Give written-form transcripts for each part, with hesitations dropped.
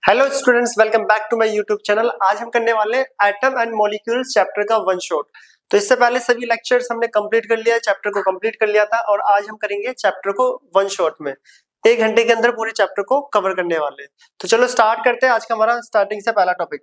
Hello students, welcome back to my YouTube channel. आज हम करने वाले एटम एंड मॉलिक्यूल्स चैप्टर का वन शॉट। तो इससे पहले सभी लेक्चर्स हमने कंप्लीट कर लिया है, चैप्टर को कंप्लीट कर लिया था और आज हम करेंगे चैप्टर को वन शॉट में। 1 घंटे के अंदर पूरे चैप्टर को कवर करने वाले हैं। तो चलो स्टार्ट करते हैं। आज का हमारा स्टार्टिंग से पहला टॉपिक,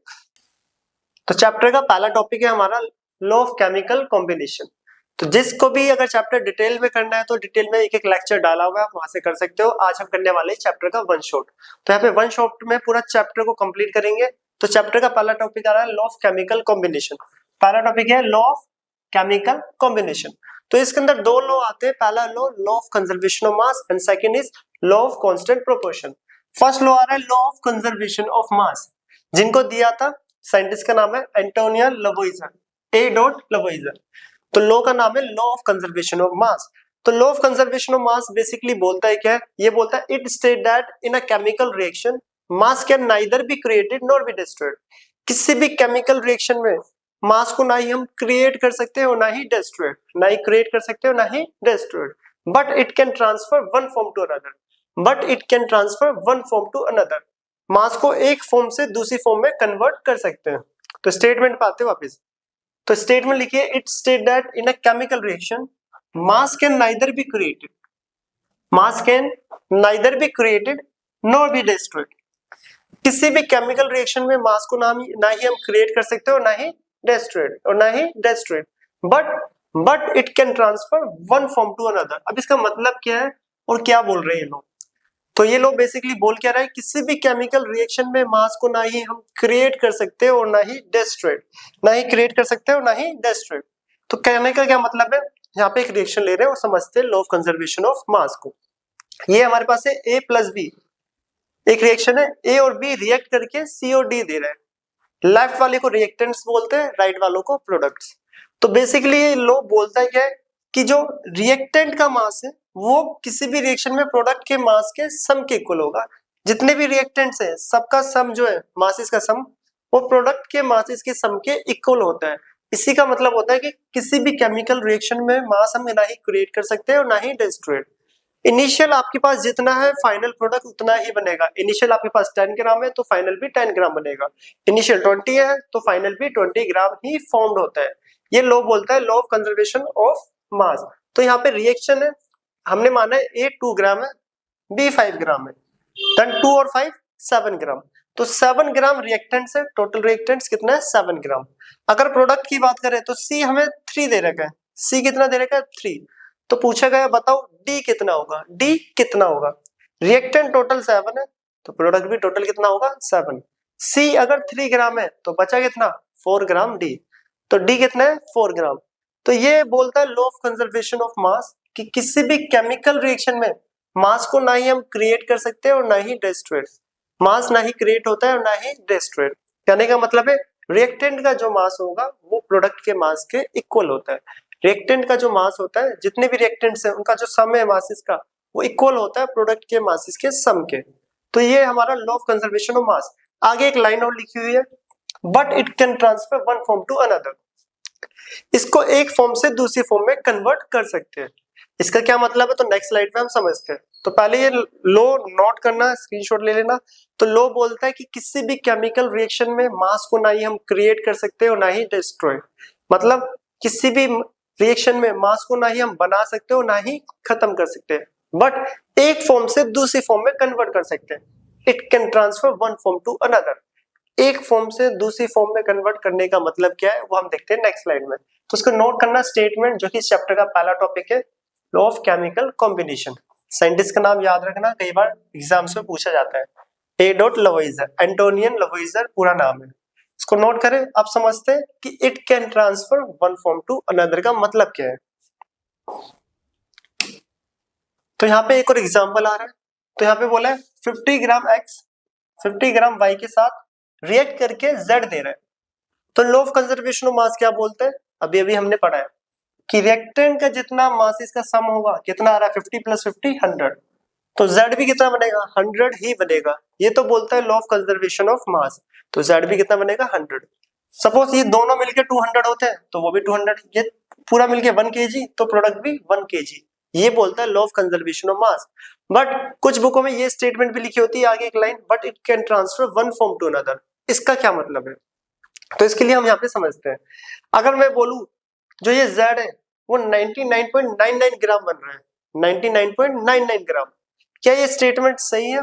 तो चैप्टर का पहला टॉपिक है हमारा लॉ ऑफ केमिकल कॉम्बिनेशन। तो जिसको भी अगर चैप्टर डिटेल में करना है तो डिटेल में एक एक लेक्चर डाला हुआ है, वहां से कर सकते हो। आज हम करने वाले चैप्टर का वन शॉट। तो यहाँ पे वन शॉट में पूरा चैप्टर को कंप्लीट करेंगे। तो चैप्टर का पहला टॉपिक आ रहा है लॉ ऑफ केमिकल कॉम्बिनेशन। पहला टॉपिक है लॉ ऑफ केमिकल कॉम्बिनेशन। तो इसके अंदर दो लॉ आते हैं। पहला law law of conservation of mass and second is law of constant proportion. First law आ रहा है law of conservation of mass, जिनको दिया था साइंटिस्ट का नाम है एंटोनियो लवोइजर, ए डॉट लवोइजर। तो लॉ का नाम है law of conservation of mass. तो law of conservation of mass basically बोलता है क्या है? ये बोलता है it state that in a chemical reaction mass can neither be created nor be destroyed. किसी भी केमिकल रिएक्शन में मास को ना ही हम क्रिएट कर सकते हैं और ना ही डिस्ट्रॉयड, ना ही क्रिएट कर सकते हैं और ना ही destroyed, but it can transfer one form to another. But it can transfer one form to another. Mass को एक फॉर्म से दूसरी फॉर्म में कन्वर्ट कर सकते हैं। तो स्टेटमेंट पे आते हैं वापस। तो स्टेटमेंट लिखिए it state that in a chemical reaction mass can neither be created, mass can neither be created nor be destroyed. किसी भी केमिकल रिएक्शन में मास को ना ही हम क्रिएट कर सकते हो, ना ही destroyed, but it can transfer one form to another. अब इसका मतलब क्या है और क्या बोल रहे हैं ये लोग? तो ये लोग बेसिकली बोल क्या रहा है, किसी भी केमिकल रिएक्शन में मास को ना ही हम क्रिएट कर सकते और ना ही डिस्ट्रॉयड, ना ही क्रिएट कर सकते और ना ही डिस्ट्रॉयड। तो कहने का क्या मतलब है, यहाँ पे एक रिएक्शन ले रहे हैं और समझते हैं law of conservation of mass को। ये हमारे पास है ए प्लस बी, एक रिएक्शन है। ए और बी रिएक्ट करके सी और डी दे रहे हैं। लेफ्ट वाले को रिएक्टेंट्स बोलते हैं, राइट वालों को प्रोडक्ट्स। तो बेसिकली ये लॉ बोलता है क्या है कि जो रिएक्टेंट का मास है वो किसी भी रिएक्शन में प्रोडक्ट के मास के सम के इक्वल होगा। जितने भी रिएक्टेंट्स हैं सबका सम जो है, मासेस का सम, वो प्रोडक्ट के मासेस के सम के इक्वल होता है। इसी का मतलब होता है कि किसी भी केमिकल रिएक्शन में मास हम ना ही क्रिएट कर सकते हैं और ना ही डिस्ट्रॉयड। इनिशियल आपके पास जितना है फाइनल प्रोडक्ट उतना ही बनेगा। इनिशियल आपके पास 10 ग्राम है तो फाइनल भी 10 ग्राम बनेगा। इनिशियल 20 है तो फाइनल भी 20 ग्राम ही फॉर्म्ड होता है। ये लॉ बोलता है law of conservation of mass. तो यहाँ पे रिएक्शन है, हमने माना है ए 2 ग्राम है, बी 5 ग्राम है, देन 2 और 5 7 ग्राम। तो 7 ग्राम रिएक्टेंट्स है, टोटल रिएक्टेंट्स कितना है 7 ग्राम। अगर प्रोडक्ट की बात करें तो सी हमें 3 दे रखा है। सी कितना दे रखा है 3। तो पूछा गया बताओ डी कितना होगा, डी कितना होगा। रिएक्टेंट टोटल 7 है तो प्रोडक्ट भी टोटल कितना होगा 7। सी अगर 3 ग्राम है तो बचा कितना 4 ग्राम डी। तो डी कितना है 4 ग्राम। तो ये बोलता है लॉ ऑफ कंजर्वेशन ऑफ मास कि किसी भी केमिकल रिएक्शन में मास को ना ही हम क्रिएट कर सकते हैं और ना ही डिस्ट्रॉयड। मास ना ही क्रिएट होता है और ना ही डिस्ट्रॉयड। कहने का मतलब है रिएक्टेंट का जो मास होगा वो प्रोडक्ट के मास के इक्वल होता है। रिएक्टेंट का जो मास होता है, जितने भी रिएक्टेंट्स हैं उनका जो सम है मासेस का, वो इक्वल होता है प्रोडक्ट के मासेस के सम के। तो ये हमारा law of conservation of mass. आगे एक लाइन और लिखी हुई है, but it can transfer one form to another. इसको एक फॉर्म से दूसरी फॉर्म में कन्वर्ट कर सकते हैं। इसका क्या मतलब है तो नेक्स्ट स्लाइड पे हम समझते हैं। तो पहले ये लॉ नोट करना, स्क्रीनशॉट ले लेना। तो लॉ बोलता है कि किसी भी केमिकल रिएक्शन में मास को ना ही हम क्रिएट कर सकते और ना ही डिस्ट्रॉय। मतलब किसी भी रिएक्शन में मास को ना ही हम बना सकते और ना ही खत्म कर सकते हैं, बट एक फॉर्म से दूसरी फॉर्म में कन्वर्ट कर सकते हैं। It can transfer one form to another. एक फॉर्म से दूसरी फॉर्म में कन्वर्ट करने का मतलब क्या है वो हम देखते हैं नेक्स्ट स्लाइड में। तो उसको नोट करना स्टेटमेंट, जो कि इस चैप्टर का पहला टॉपिक है law of chemical combination. Scientist का नाम याद रखना, कई बार एग्जाम्स में पूछा जाता है। ए डॉट लवोइजर, एंटोनियन लवोइजर पूरा नाम है। इसको नोट करें। अब समझते हैं कि it can transfer one form to another का मतलब क्या है। तो यहाँ पे एक और एग्जाम्पल आ रहा है। तो यहाँ पे बोला है 50 ग्राम एक्स 50 ग्राम वाई के साथ रिएक्ट करके Z दे रहा है। तो लॉ ऑफ कंजर्वेशन ऑफ मास क्या बोलते हैं, अभी अभी हमने पढ़ा है कि रिएक्टेंट का जितना मास इसका सम होगा, कितना आ रहा है 50 + 50 100। तो Z भी कितना बनेगा 100 ही बनेगा। ये तो बोलता है law of conservation of mass. तो Z भी कितना बनेगा 100। सपोज ये दोनों मिलके 200 होते हैं तो वो भी 200, ये पूरा मिलके 1 kg तो प्रोडक्ट भी 1 kg। ये बोलता है law of conservation of mass. But कुछ बुकों में ये स्टेटमेंट भी लिखी होती है आगे एक line, but it can transfer one form to another. इसका क्या मतलब है? तो इसके लिए हम यहाँ पे समझते हैं। अगर मैं बोलूं जो ये Z है वो 99.99 ग्राम बन रहा है, 99.99 ग्राम, क्या ये स्टेटमेंट सही है?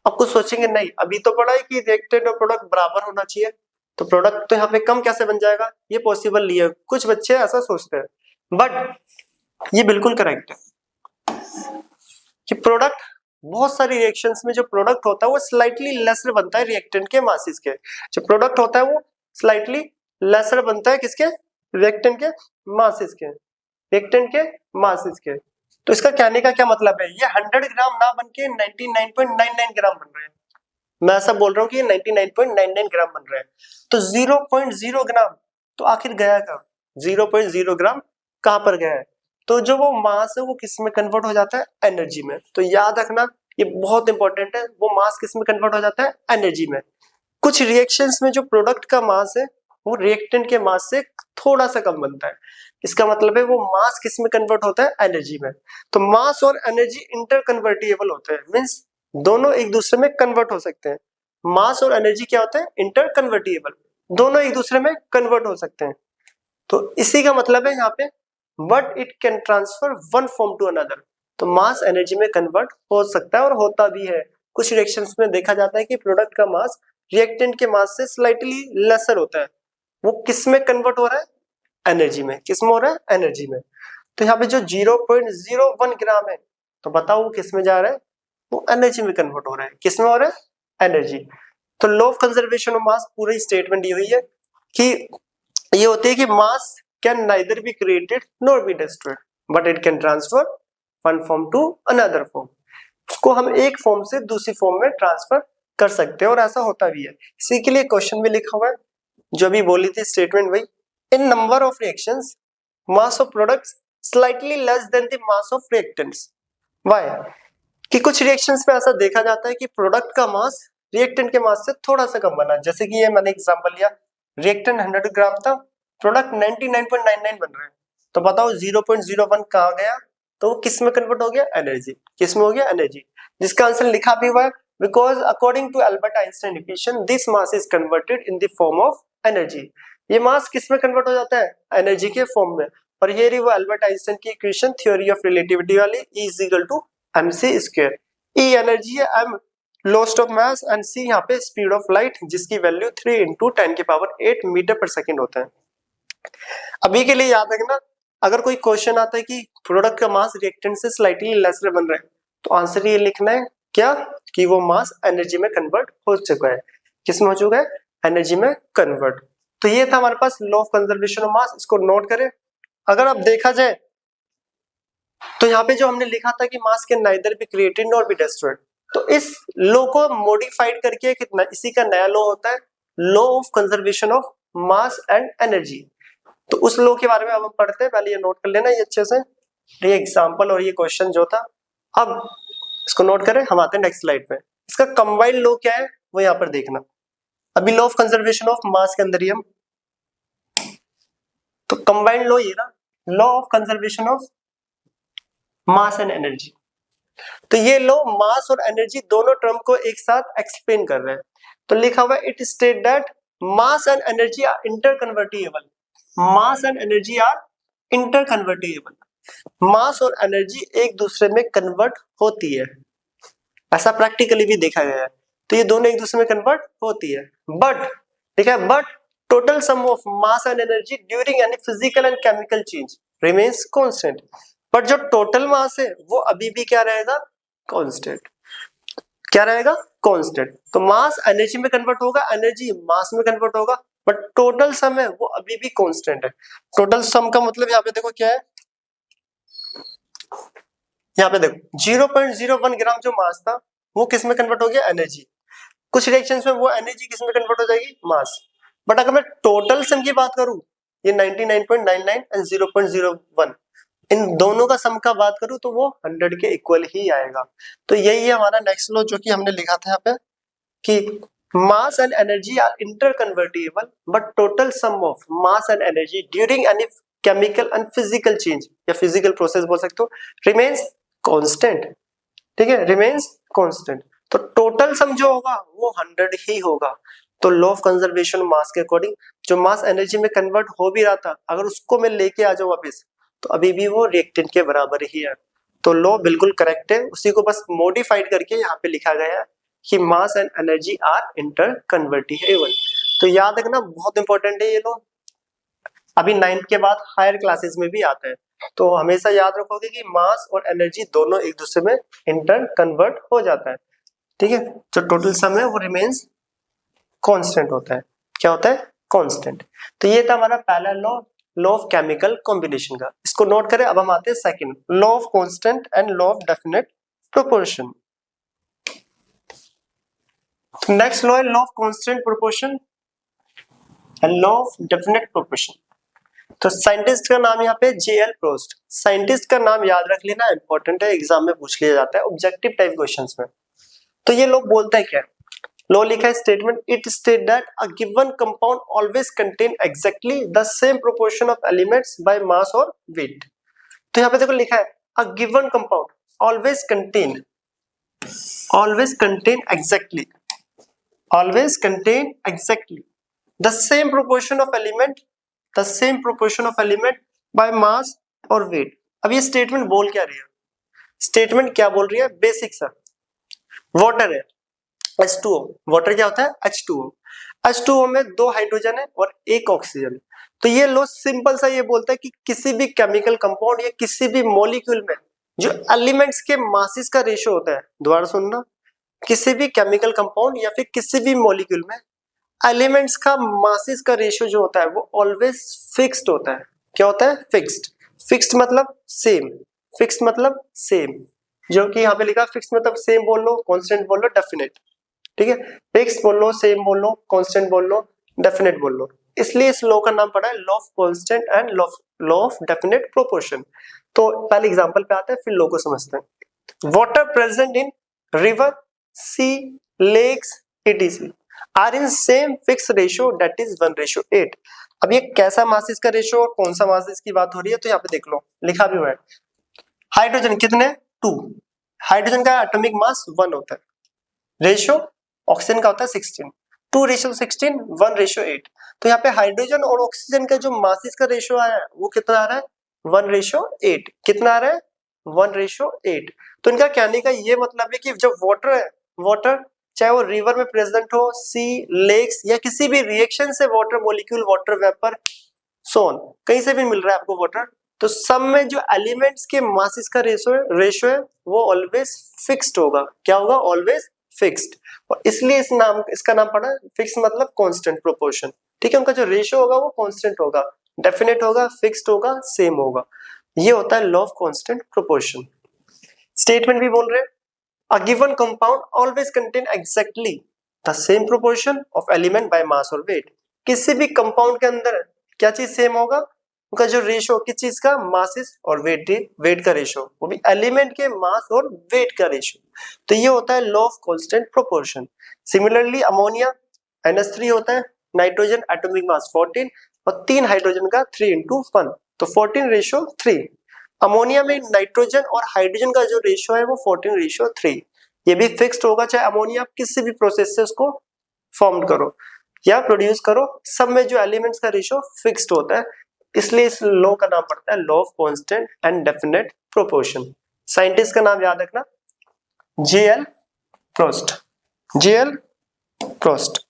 अब कुछ सोचेंगे नहीं, अभी तो पढ़ा है कि रिएक्टेंट और प्रोडक्ट बराबर होना चाहिए, तो प्रोडक्ट तो यहाँ पे कम कैसे बन जाएगा? ये पॉसिबल नहीं है, कुछ बच्चे ऐसा सोचते हैं, बट ये बिल्कुल करेक्ट है कि प्रोडक्ट, बहुत सारी रिएक्शंस में जो प्रोडक्ट होता है वो स्लाइटली लेसर बनता है रिएक्टेंट के मासेस के। जो प्रोडक्ट होता है वो स्लाइटली लेसर बनता है किसके? रिएक्टेंट के मासेस के, रिएक्टेंट के मासेस के। तो इसका कहने का क्या मतलब है? ये 100 ग्राम ना बन के 99.99 ग्राम बन रहे हैं। मैं ऐसा बोल रहा हूँ कि ये 99.99 ग्राम बन रहे हैं, तो 0.0 ग्राम तो आखिर गया कहाँ? 0.0 ग्राम कहाँ पर गया है? तो जो वो मास है वो किस में कन्वर्ट हो जाता है? एनर्जी में। तो याद रखना ये बहुत इंपॉर्टेंट है, वो मास किस में कन्वर्ट हो जाता है? एनर्जी में। कुछ रिएक्शंस में जो प्रोडक्ट का मास है वो रिएक्टेंट के मास से थोड़ा सा कम बनता है। इसका मतलब है वो मास किस में कन्वर्ट होता है? एनर्जी में। तो मास और एनर्जी इंटर कन्वर्टिबल होते हैं, मींस दोनों एक दूसरे में कन्वर्ट हो सकते हैं। मास और एनर्जी क्या होते हैं? इंटर कन्वर्टिबल, दोनों एक दूसरे में कन्वर्ट हो सकते हैं। तो इसी का मतलब है यहाँ पे but it can transfer one form to another. तो मास एनर्जी में कन्वर्ट हो सकता है और होता भी है। कुछ रिएक्शंस में देखा जाता है कि प्रोडक्ट का मास रिएक्टेंट के मास से स्लाइटली लेसर होता है, वो किस में कन्वर्ट हो रहा है? एनर्जी में। किस में हो रहा है? एनर्जी में। तो यहाँ पे जो 0.01 ग्राम है, तो बताओ वो किस में जा रहा है? वो एनर्जी में कन्वर्ट हो रहा है। किस में हो रहा है? एनर्जी। तो लॉ ऑफ कंजर्वेशन ऑफ मास पूरी स्टेटमेंट दी हुई है कि ये होती है कि mass can neither be created nor be destroyed but it can transfer one form to another form. उसको हम एक फॉर्म से दूसरी फॉर्म में ट्रांसफर कर सकते हैं और ऐसा होता भी है। इसी के लिए क्वेश्चन में लिखा हुआ है जो भी बोली थी स्टेटमेंट वही, in number of reactions mass of products slightly less than the mass of reactants. Why? कि कुछ रिएक्शंस में ऐसा देखा जाता है कि प्रोडक्ट का मास रिएक्टेंट के मास से थोड़ा सा कम बना, जैसे कि ये मैंने एग्जांपल लिया, रिएक्टेंट 100 ग्राम था, प्रोडक्ट 99.99 बन रहा है, तो बताओ 0.01 कहाँ गया? तो वो किस में कन्वर्ट हो गया? एनर्जी। किस में हो गया? एनर्जी। जिसका आंसर लिखा भी हुआ है, because according to Albert Einstein equation this mass is converted in the form of energy. ये मास किस में कन्वर्ट हो जाता है? एनर्जी के फॉर्म में। और ये रही वो एल्बर्ट आइंस्टाइन की इक्वेशन थ्योरी ऑफ रिलेटिविटी वाली, E is equal to mc square. E energy है, m lost of mass and c यहाँ पे स्पीड ऑफ लाइट, जिसकी वैल्यू 3 × 10⁸ मीटर पर सेकेंड होता है। अभी के लिए याद रखना, अगर कोई क्वेश्चन आता है कि प्रोडक्ट का मास रिएक्टेंट से स्लाइटली लेसर बन रहा है, तो आंसर ये लिखना है क्या? कि वो मास एनर्जी में कन्वर्ट हो चुका है। किस में हो चुका है? एनर्जी में कन्वर्ट। तो ये था हमारे पास law of conservation of mass, इसको नोट करें। अगर अब देखा जाए तो यहाँ पे जो हमने लिखा था कि mass can neither be created nor be destroyed, तो इस लॉ को मॉडिफाइड करके कितना इसी का नया लॉ होता है, law of conservation of mass and energy. तो उस लॉ के बारे में अब हम पढ़ते हैं, पहले ये नोट कर लेना ये अच्छे से, ये एग्जांपल और ये क्वेश्चन जो था। अब इसको नोट करें, हम आते हैं नेक्स्ट स्लाइड पे। इसका कंबाइंड लॉ क्या है वो यहाँ पर देखना। अभी लॉ ऑफ कंजर्वेशन ऑफ मास के अंदर ही हम, तो कंबाइंड लॉ ये ना, law of conservation of mass and energy. तो ये लॉ मास और एनर्जी दोनों टर्म को एक साथ एक्सप्लेन कर रहे हैं। तो लिखा हुआ है, it state that mass and energy are interconvertible. Mass and energy are interconvertible. Mass और एनर्जी एक दूसरे में कन्वर्ट होती है, ऐसा प्रैक्टिकली भी देखा गया है। तो ये दोनों एक दूसरे में कन्वर्ट होती है, बट ठीक है, but total sum of mass and energy during any physical and chemical change remains constant. But जो टोटल मास है वो अभी भी क्या रहेगा? कांस्टेंट। क्या रहेगा? कांस्टेंट। तो मास एनर्जी में कन्वर्ट होगा, एनर्जी मास में कन्वर्ट होगा, बट टोटल सम है वो अभी भी कांस्टेंट है। टोटल सम का मतलब यहाँ पे देखो क्या है, यहाँ पे देखो 0.01 ग्राम जो मास था वो किस में कन्वर्ट हो गया? एनर्जी। कुछ रिएक्शंस में वो एनर्जी किस में कन्वर्ट हो जाएगी? मास। बट अगर मैं टोटल सम की बात करूं, ये 99.99 एंड 0.01 इन दोनों का सम का बात करूं तो वो 100 के इक्वल ही आएगा। तो यही है हमारा नेक्स्ट लॉ जो कि हमने लिखा था यहाँ पे कि mass and energy are interconvertible but total sum of mass and energy during any chemical and physical change या फिजिकल प्रोसेस बोल सकते हो, रिमेन्स कांस्टेंट। ठीक है, रिमेन्स कांस्टेंट। तो टोटल सम जो होगा वो 100 ही होगा। तो लॉ ऑफ कंजर्वेशन मास के अकॉर्डिंग जो मास एनर्जी में कन्वर्ट हो भी रहा था, अगर उसको मैं लेके आ जाऊं वापस, तो अभी भी वो रिएक्टेंट के बराबर ही है। तो लॉ बिल्कुल करेक्ट है, उसी को बस मॉडिफाइड करके यहाँ पे लिखा गया है कि mass and energy are interconvertible. तो याद रखना, बहुत इंपॉर्टेंट है ये लॉ। अभी 9th के बाद हायर क्लासेस में भी आता है, तो हमेशा याद रखोगे कि मास और एनर्जी दोनों एक दूसरे में इंटर कन्वर्ट हो जाता है। ठीक है, जो टोटल सम है वो रिमेन्स कांस्टेंट होता है। क्या होता है? कांस्टेंट। तो ये था हमारा पहला law, law of chemical combination का। इसको नोट करें। अब हम आते हैं second, law of constant and law of definite proportion. Next law है law of constant proportion and law of definite proportion. तो साइंटिस्ट का नाम यहाँ पे जेएल प्रोस्ट। साइंटिस्ट का नाम याद रख लेना, इंपॉर्टेंट है, एग्जाम में पूछ लिया जाता है ऑब्जेक्टिव टाइप क्वेश्चंस में। तो ये लोग बोलता है क्या? लॉ लिखा है statement, it state that a given compound always contain exactly the same proportion of elements by mass और वेट। तो यहाँ पे देखो लिखा है a given compound always contain exactly the same proportion of element by mass और wait. अब ये स्टेटमेंट बोल क्या रही है? स्टेटमेंट क्या बोल रही है? बेसिक सा, वाटर है H2O। वाटर क्या होता है? H2O। H2O में 2 हाइड्रोजन है और 1 ऑक्सीजन। तो ये लो सिंपल सा ये बोलता है कि किसी भी केमिकल कंपाउंड या किसी भी मॉलिक्यूल में जो एलिमेंट्स के मासेस का रेशियो होता है, दोबारा सुनना, किसी भी केमिकल कंपाउंड या फिर किसी भी मॉलिक्यूल में एलिमेंट्स का मासेस का रेशियो जो होता है वो ऑलवेज फिक्स्ड होता है। क्या होता है? फिक्स्ड। फिक्स्ड मतलब सेम, फिक्स्ड मतलब सेम, जो कि यहाँ पे लिखा फिक्स्ड मतलब सेम बोल लो, कांस्टेंट बोल लो, डेफिनेट। ठीक है, फिक्स्ड बोल लो, सेम बोल लो, कांस्टेंट बोल लो, डेफिनेट बोल लो। इसलिए इस लॉ का नाम पड़ा है law of constant and law of definite proportion. तो पहले एग्जांपल पे आते हैं, फिर लॉ को समझते हैं। Water present in river, sea, lakes etc are in same fix ratio that is 1:8। अब ये कैसा मासेस का रेशियो और कौन सा मासेस की बात हो रही है? तो यहाँ पे देख लो, लिखा भी हुआ है। हाइड्रोजन कितने? 2। हाइड्रोजन का एटॉमिक मास 1 होता है। रेशियो ऑक्सीजन का होता है 16। 2:16, 1:8। तो यहाँ पे हाइड्रोजन और ऑक्सीजन का जो मासेस का रेशियो आया है वो कितना आ रहा है? 1:8। कितना आ रहा है? 1:8। तो इनका कहने का ये मतलब है कि जब वाटर है, वाटर चाहे वो रिवर में प्रेजेंट हो, सी, लेक्स या किसी भी रिएक्शन से वाटर मॉलिक्यूल, वाटर वेपर, सोन, कहीं से भी मिल रहा है आपको वाटर, तो सब में जो एलिमेंट्स के मासेस का रेशियो है वो ऑलवेज फिक्स्ड होगा। क्या होगा? Always fixed. और इसलिए इसका नाम पड़ा फिक्स मतलब कांस्टेंट प्रोपोर्शन। ठीक है, उनका जो रेशियो होगा वो कांस्टेंट होगा, डेफिनेट होगा, फिक्स्ड होगा, सेम होगा। ये होता है law of constant proportion. Statement भी बोल रहे हैं a given compound always contain exactly the same proportion of element by mass और weight। किसी भी कंपाउंड के अंदर क्या चीज सेम होगा? उनका जो रेशियो, किस चीज का? मासेस और वेट का रेशियो, वो भी एलिमेंट के मास और वेट का रेशियो। तो ये होता है law of constant proportion. Similarly ammonia NH3 होता है, नाइट्रोजन एटॉमिक मास 14 और 3 हाइड्रोजन का 3:1, तो 14:3। अमोनिया में नाइट्रोजन और हाइड्रोजन का जो रेशियो है वो 14:3। ये भी फिक्स्ड होगा, चाहे अमोनिया आप किसी भी प्रोसेस से उसको फॉर्म करो या प्रोड्यूस करो, सब में जो एलिमेंट्स का रेशियो फिक्स्ड होता है। इसलिए इस लॉ का नाम पड़ता है law of constant and definite proportion. Scientist का नाम याद रखना, जेएल प्रोस्ट। जेएल प्रोस्ट।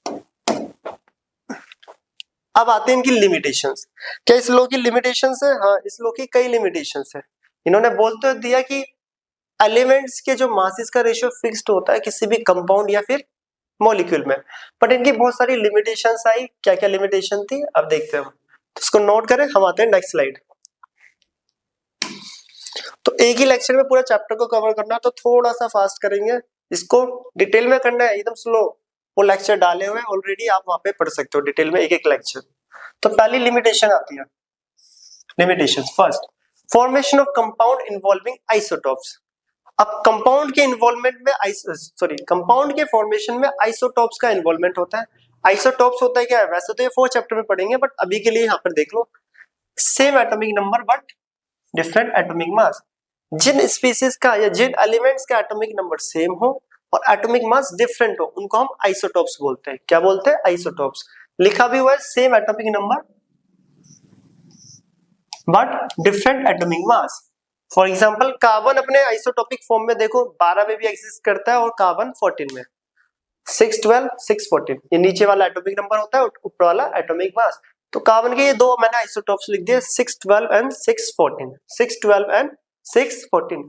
अब आते हैं इनकी लिमिटेशंस। क्या इस लॉ की लिमिटेशंस है? हाँ, इस लॉ की कई लिमिटेशंस है। इन्होंने बोल तो दिया कि एलिमेंट्स के जो मासेस का रेशियो फिक्स्ड होता है किसी भी कंपाउंड या फिर मॉलिक्यूल में, बट इनकी बहुत सारी लिमिटेशंस आई। क्या क्या लिमिटेशन थी अब देखते हैं हम, तो इसको नोट करें। हम आते हैं नेक्स्ट स्लाइड। तो एक ही लेक्चर में पूरा चैप्टर को कवर करना, तो थोड़ा सा फास्ट करेंगे। इसको डिटेल में करना है, एकदम स्लो। वो लेक्चर डाले हुए ऑलरेडी, आप वहां पे पढ़ सकते हो डिटेल में एक एक लेक्चर। तो पहली लिमिटेशन आती है, limitations. First, formation of compound involving isotopes. अब कंपाउंड के इन्वॉल्वमेंट में कंपाउंड के फॉर्मेशन में आइसोटॉप्स का इन्वॉल्वमेंट होता है। आइसोटॉप्स होता है क्या? वैसे तो ये 4 चैप्टर में पढ़ेंगे, बट अभी के लिए यहाँ पर देख लो। Same atomic number but different atomic mass. जिन स्पीसीज का या जिन एलिमेंट्स का एटॉमिक नंबर सेम हो और एटॉमिक मास डिफरेंट हो उनको हम आइसोटोप्स बोलते हैं। क्या बोलते हैं? आइसोटोप्स। लिखा भी हुआ है same atomic number but different atomic mass. For example carbon अपने आइसोटोपिक फॉर्म में देखो 12 में भी एग्जिस्ट करता है और कार्बन 14 में। 6 12 6 14 ये नीचे वाला एटॉमिक नंबर होता है, ऊपर वाला एटॉमिक मास। तो कार्बन के ये दो मैंने आइसोटोप्स लिख दिए 6 12 एंड 6 14। 6 12 एंड 6 14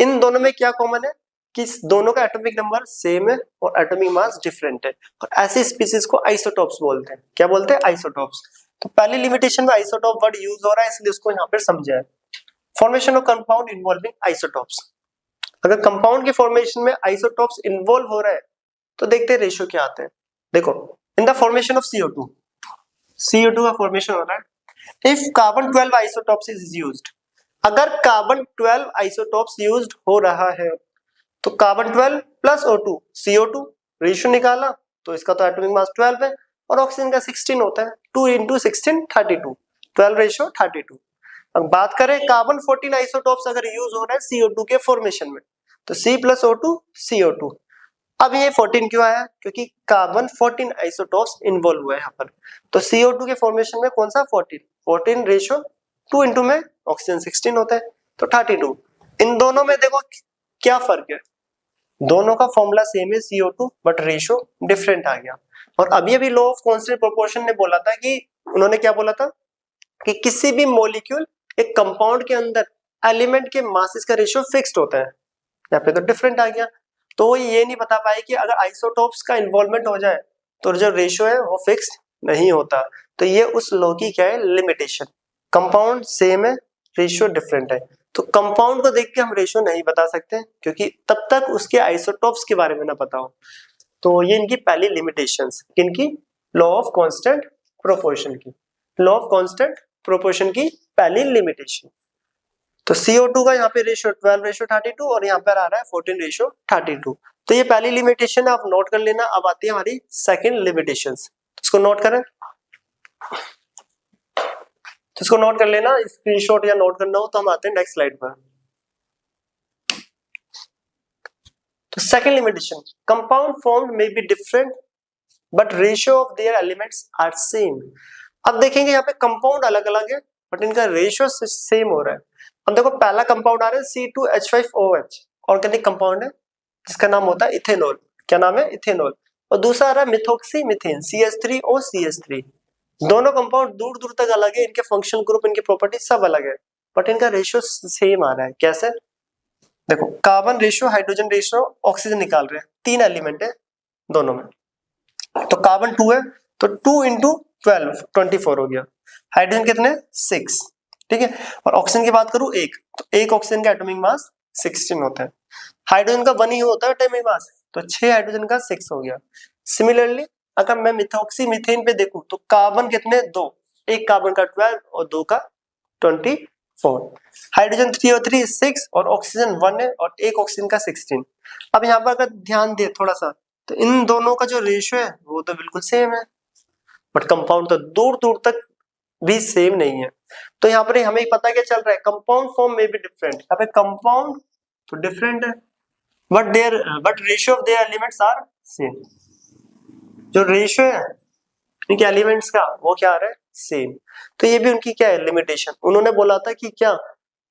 इन दोनों में क्या कॉमन है कि दोनों का एटॉमिक नंबर सेम है और एटॉमिक मास डिफरेंट है और ऐसी स्पीसीज को आइसोटोप्स बोलते हैं। क्या बोलते हैं? आइसोटोप्स। तो पहली लिमिटेशन में आइसोटोप वर्ड यूज हो रहा है इसलिए उसको यहाँ पर समझा है। Formation of compound involving isotopes. अगर कंपाउंड के फॉर्मेशन में आइसोटोप्स इन्वॉल्व हो रहा है तो देखते हैं रेशियो क्या आते हैं। देखो in the formation of CO2, CO2 का फॉर्मेशन हो रहा है। If carbon 12 isotopes is used, अगर कार्बन 12 आइसोटोप्स यूज्ड हो रहा है तो carbon 12 plus O2 CO2 ratio निकाला तो इसका तो एटॉमिक मास 12 है और ऑक्सीजन का 16 होता है। 2 into 16 32, 12 रेशियो 32। अब बात करें कार्बन 14 आइसोटोप्स अगर यूज हो रहा है CO2 के फॉर्मेशन में तो C प्लस O2 CO2। अब ये 14 क्यों आया? क्योंकि कार्बन 14 आइसोटोप्स इन्वॉल्व हुआ है यहाँ पर। तो CO2 के फॉर्मेशन में कौन सा 14 रेशियो 2 इंटू में ऑक्सीजन 16 होता है तो 32। इन दोनों में देखो क्या फर्क है, दोनों का फॉर्मूला सेम है CO2 बट रेशियो डिफरेंट आ गया। और अभी अभी लॉ ऑफ कांस्टेंट प्रोपोर्शन ने बोला था कि उन्होंने क्या बोला था कि किसी भी मॉलिक्यूल एक कंपाउंड के अंदर एलिमेंट के मासेस का रेशियो फिक्स्ड होता है। यहाँ पे तो डिफरेंट आ गया। तो वो ये नहीं बता पाए कि अगर आइसोटोप्स का इन्वॉल्वमेंट हो जाए तो जो रेशियो है वो फिक्स नहीं होता। तो ये उस लॉ की क्या है? लिमिटेशन। कंपाउंड सेम है रेशियो डिफरेंट है तो कंपाउंड को देख के हम रेशियो नहीं बता सकते क्योंकि तब तक उसके आइसोटोप्स के बारे में ना पता हो। तो ये इनकी पहली लिमिटेशंस किनकी? लॉ ऑफ कांस्टेंट प्रोपोर्शन की। लॉ ऑफ कांस्टेंट प्रोपोर्शन की पहली लिमिटेशन। तो CO2 का यहाँ पे रेशियो 12 रेशियो 32 और यहाँ पर आ रहा है 14 रेशियो 32। तो ये पहली लिमिटेशन है, आप नोट कर लेना। अब आती है हमारी सेकंड लिमिटेशन, इसको नोट करें। तो इसको नोट कर लेना, स्क्रीनशॉट या नोट करना हो तो हम आते हैं नेक्स्ट स्लाइड पर। तो second limitation, compound formed may be different but ratio of their elements are same. अब देखेंगे यहाँ पे कंपाउंड अलग अलग है बट इनका रेशियो सेम हो रहा है। अब देखो पहला कंपाउंड आ रहा है C2H5OH, ऑर्गेनिक कंपाउंड है जिसका नाम होता है इथेनॉल। क्या नाम है? इथेनॉल। और दूसरा आ रहा है मिथॉक्सी मीथेन CH3OCH3। दोनों कंपाउंड दूर दूर तक अलग है, इनके फंक्शनल ग्रुप इनके प्रॉपर्टी सब अलग है बट इनका रेशियो सेम आ रहा है। कैसे? देखो carbon ratio hydrogen ratio oxygen निकाल रहे हैं, 3 एलिमेंट है दोनों में। तो कार्बन 2 है तो 2 इंटू 12 24 हो गया। हाइड्रोजन कितने? 6। ठीक है। और ऑक्सीजन की बात करूं 1, तो 1 ऑक्सीजन का एटॉमिक मास 16 होता है। हाइड्रोजन का 1 ही होता है एटॉमिक मास, तो 6 हाइड्रोजन का 6 हो गया। सिमिलरली अगर मैं मिथॉक्सी मीथेन पे देखूं तो कार्बन कितने? 2, एक कार्बन का 12 और 2 का 24। हाइड्रोजन 3 और 3 6 और ऑक्सीजन 1 है और एक ऑक्सीजन का 16। अब यहाँ पर अगर ध्यान दे थोड़ा सा तो इन दोनों का जो रेशियो है वो तो बिल्कुल सेम है बट कंपाउंड तो दूर दूर तक भी सेम नहीं है। तो यहाँ पर हमें पता क्या चल रहा है? कंपाउंड फॉर्म में भी डिफरेंट। यहाँ पे कंपाउंड तो डिफरेंट है but ratio of their elements are same. जो रेशियो है इनके एलिमेंट्स का वो क्या आ रहा है? सेम। तो ये भी उनकी क्या है? लिमिटेशन। उन्होंने बोला था कि क्या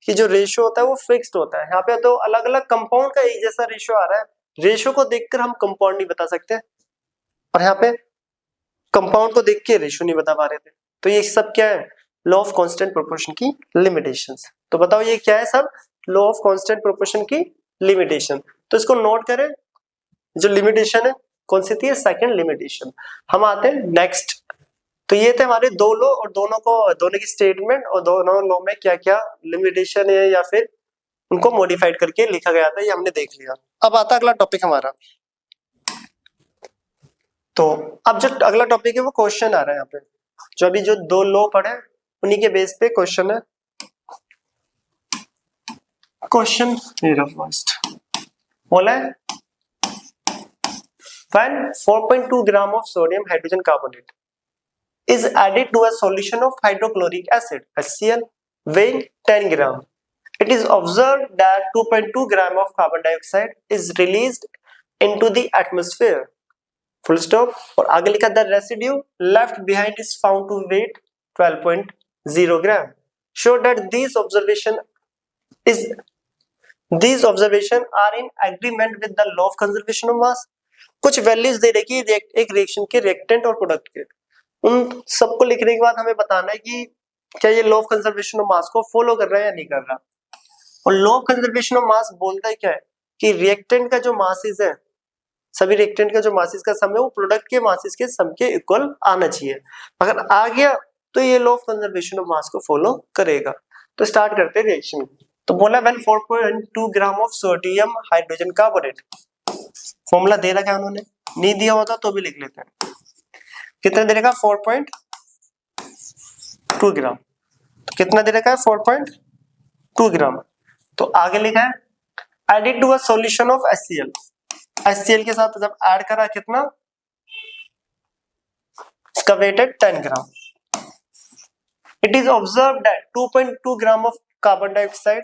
कि जो रेशियो होता है वो फिक्स्ड होता है। यहाँ पे तो अलग अलग कंपाउंड का एक जैसा रेशियो आ रहा है, रेशियो को देखकर हम कंपाउंड नहीं बता सकते और यहाँ पे कंपाउंड को देख के रेशियो नहीं बता पा रहे थे। तो ये सब क्या है? लॉ ऑफ कांस्टेंट प्रोपोर्शन की लिमिटेशंस। तो बताओ ये क्या है? सब लॉ ऑफ कांस्टेंट प्रोपोर्शन की लिमिटेशन। तो इसको नोट करें, जो लिमिटेशन है कौन सी थी? Second limitation. हम आते हैं नेक्स्ट। तो ये थे हमारे दो लॉ और दोनों की स्टेटमेंट और दोनों लॉ में क्या क्या लिमिटेशन है या फिर उनको मॉडिफाइड करके लिखा गया था, ये हमने देख लिया। अब आता अगला टॉपिक हमारा। तो अब जो अगला टॉपिक है वो क्वेश्चन आ रहा है यहाँ पे। जो अभी जो 2 लॉ पढ़े उन्हीं के बेस पे क्वेश्चन है। क्वेश्चन फर्स्ट बोला है when 4.2 gram of sodium hydrogen carbonate is added to a solution of hydrochloric acid HCl weighing 10 gram. It is observed that 2.2 gram of carbon dioxide is released into the atmosphere. Full stop. और आगे लिखा the residue left behind is found to weight 12.0 gram. Show that these observation are in agreement with the law of conservation of mass. कुछ values दे रखी है एक reaction के reactant और product के, उन सबको लिखने के बाद हमें बताना है कि क्या ये law of conservation of mass को फॉलो कर रहा है या नहीं कर रहा। और लॉ ऑफ कंजर्वेशन ऑफ मास बोलता है क्या है कि रिएक्टेंट का जो मासेस है, सभी रिएक्टेंट का जो मासेस का सम है वो प्रोडक्ट के मासेस के सम के इक्वल आना चाहिए। अगर आ गया तो ये law of conservation of mass को फॉलो करेगा। तो स्टार्ट करते हैं रिएक्शन। तो बोला when 4.2 gram of sodium hydrogen carbonate, formula दे रखा है उन्होंने, नहीं दिया होता तो भी लिख लेते हैं। कितना दे रखा 4.2 ग्राम, तो कितना दे रखा है 4.2 ग्राम। तो आगे लिखा है added to a solution of HCl, HCl के साथ जब ऐड करा कितना, इसका वेट है 10 gram. It is observe that 2.2 gram of carbon dioxide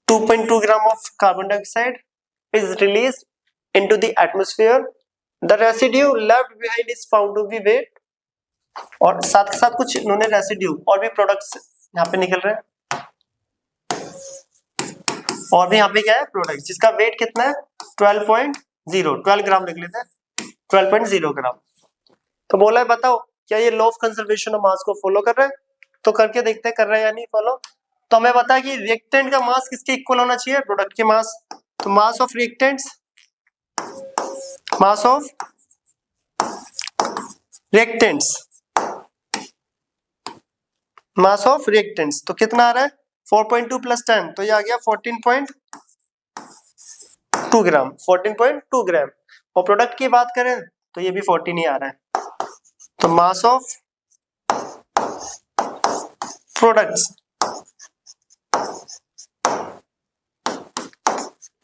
2.2 gram of carbon dioxide is released into the atmosphere. The residue left behind is found to be weight, और साथ के साथ कुछ इन्होंने रेसिड्यू और भी प्रोडक्ट्स यहाँ पे निकल रहे हैं, और भी यहाँ पे क्या है प्रोडक्ट जिसका वेट कितना है 12 ग्राम लिख लेते हैं, 12.0 ग्राम। तो बोला है बताओ क्या ये law of conservation of mass को फॉलो कर रहा है, तो करके देखते हैं कर रहा है या नहीं फॉलो। तो हमें पता है कि रिएक्टेंट का मास किसके इक्वल होना चाहिए, प्रोडक्ट के मास। तो मास of reactants, mass of reactants, mass of reactants तो कितना आ रहा है 4.2 प्लस 10, तो ये आ गया 14.2 ग्राम, 14.2 ग्राम। और प्रोडक्ट की बात करें तो ये भी 14 ही आ रहा है। तो मास ऑफ प्रोडक्ट्स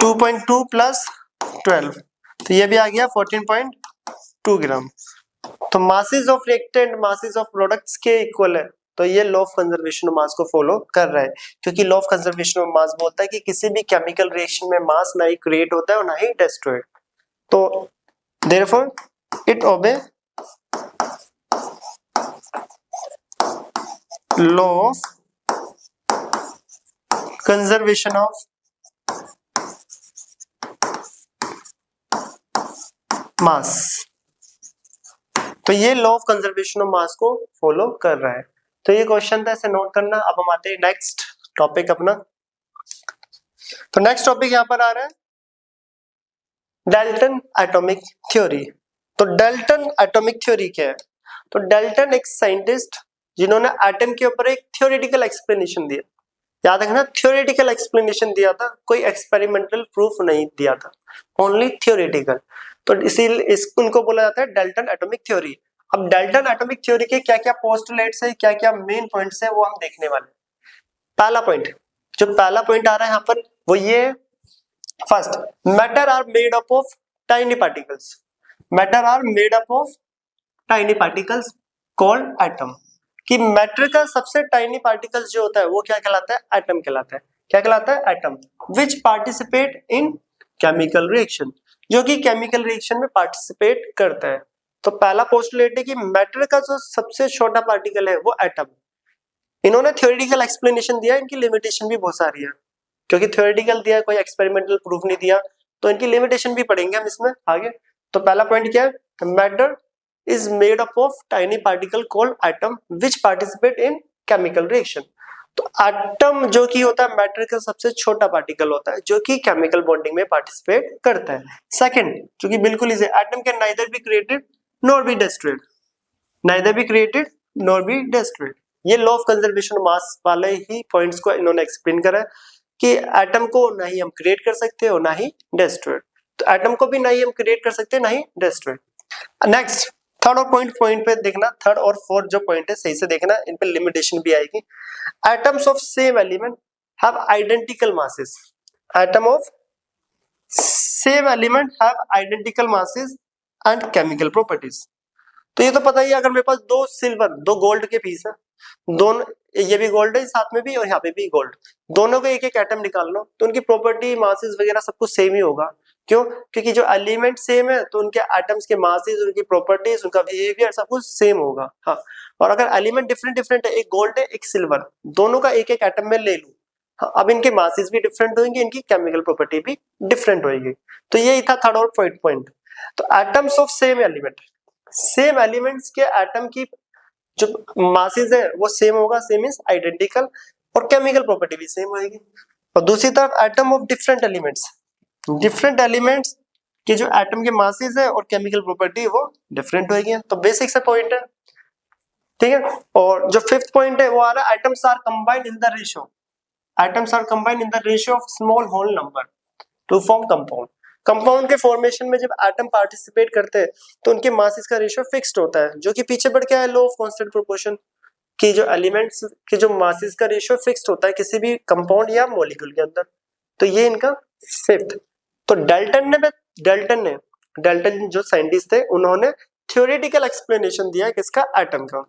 2.2 प्लस 12, तो ये भी आ गया 14.2 ग्राम। तो masses of reactant masses of products के इक्वल है, तो ये law of conservation of mass को फॉलो कर रहा है, क्योंकि लॉ ऑफ कंजर्वेशन ऑफ मास बोलता है कि किसी भी केमिकल रिएक्शन में मास ना ही क्रिएट होता है और ना ही डिस्ट्रॉयड। तो therefore it obey law of conservation of mass. तो ये law of conservation of mass को फॉलो कर रहा है। तो ये क्वेश्चन था, इसे नोट करना। अब हम आते हैं नेक्स्ट टॉपिक अपना। तो नेक्स्ट टॉपिक यहां पर आ रहा है डाल्टन एटॉमिक थ्योरी। तो डाल्टन एटॉमिक थ्योरी क्या है, तो डाल्टन एक साइंटिस्ट जिन्होंने एटम के ऊपर एक थ्योरेटिकल एक्सप्लेनेशन दिया। याद रखना थ्योरेटिकल एक्सप्लेनेशन दिया था, कोई एक्सपेरिमेंटल प्रूफ नहीं दिया था, ओनली थ्योरेटिकल। तो इसीलिए उनको बोला जाता है डाल्टन एटॉमिक थ्योरी। अब डाल्टन एटॉमिक थ्योरी के क्या क्या पोस्टुलेट्स है, क्या क्या मेन पॉइंट्स है, वो हम देखने वाले। पहला पॉइंट, जो पहला पॉइंट आ रहा है यहाँ पर वो ये, first, matter are made up of tiny particles. Matter are made up of tiny particles called atom. कि मैटर का सबसे टाइनी पार्टिकल्स जो होता है वो क्या कहलाता है, एटम कहलाता है। क्या कहलाता है, atom. Which participate in chemical reaction, जो कि केमिकल रिएक्शन में पार्टिसिपेट करता है। तो पहला पोस्टुलेट है कि मैटर का जो सबसे छोटा पार्टिकल है वो एटम। इन्होंने थ्योरेटिकल एक्सप्लेनेशन दिया, इनकी लिमिटेशन भी बहुत सारी है, क्योंकि थ्योरेटिकल दिया, कोई एक्सपेरिमेंटल प्रूफ नहीं दिया, तो इनकी लिमिटेशन भी पढ़ेंगे हम इसमें आगे। तो पहला पॉइंट क्या है, matter is made up of tiny particle called atom which participate in chemical reaction. तो एटम जो कि होता है मैटर का सबसे छोटा पार्टिकल होता है जो कि केमिकल बॉन्डिंग में पार्टिसिपेट करता है। सेकंड, जो कि बिल्कुल easy, atom can neither be created nor be destroyed, neither be created nor be destroyed. ये लॉ ऑफ कंजर्वेशन मास वाले ही पॉइंट्स को इन्होंने एक्सप्लेन करा है कि एटम को ना ही हम क्रिएट कर सकते हो ना ही डिस्ट्रॉयड। तो एटम को भी ना ही हम क्रिएट कर सकते ना ही डिस्ट्रॉयड। नेक्स्ट, थर्ड और पॉइंट पे देखना, थर्ड और फोर्थ जो पॉइंट है सही से देखना, इन पे लिमिटेशन भी आएगी। Atoms of same element have identical masses. Atom of same element have identical masses and chemical properties. तो ये तो पता ही है, अगर मेरे पास दो सिल्वर दो गोल्ड के पीस है, दोनों ये भी गोल्ड है साथ में भी और यहाँ पे भी गोल्ड, दोनों का एक एक एटम निकाल लो तो उनकी प्रॉपर्टी मासेस वगैरह सब कुछ सेम ही होगा। क्यों? क्योंकि जो एलिमेंट सेम है तो उनके एटम्स के मासेस, उनकी प्रॉपर्टीज, उनका बिहेवियर सब कुछ सेम होगा। हाँ, और अगर एलिमेंट डिफरेंट डिफरेंट है, एक गोल्ड है एक सिल्वर, दोनों का एक एक एटम में ले लूं, हाँ, अब इनके मासेस भी डिफरेंट होंगे, इनकी केमिकल प्रॉपर्टी भी डिफरेंट होगी। तो यही था थर्ड और फोर्थ पॉइंट। तो atoms of same element, same elements के एटम की जो मासेस है वो सेम होगा, सेम मींस आइडेंटिकल, और केमिकल प्रॉपर्टी भी सेम होगी। और दूसरी तरफ atom of different elements, different elements के जो एटम के मासेस है और केमिकल प्रॉपर्टी वो डिफरेंट होगी। तो बेसिक सा पॉइंट है, ठीक है। और जो फिफ्थ पॉइंट है वो आ रहा है atoms are combined in the ratio, atoms are combined in the ratio of small whole number to form compound. Compound के फॉर्मेशन में जब एटम पार्टिसिपेट करते हैं तो उनके मासेस का रेशियो फिक्स्ड होता है, जो कि पीछे बढ़ गया है लॉ ऑफ कांस्टेंट प्रोपोर्शन कि जो एलिमेंट्स के जो मासेस का रेशियो फिक्स्ड होता है किसी भी कंपाउंड या मॉलिक्यूल के अंदर। तो ये इनका फिफ्थ। तो डेल्टन जो साइंटिस्ट थे उन्होंने थ्योरेटिकल एक्सप्लेनेशन दिया किसका, एटम का,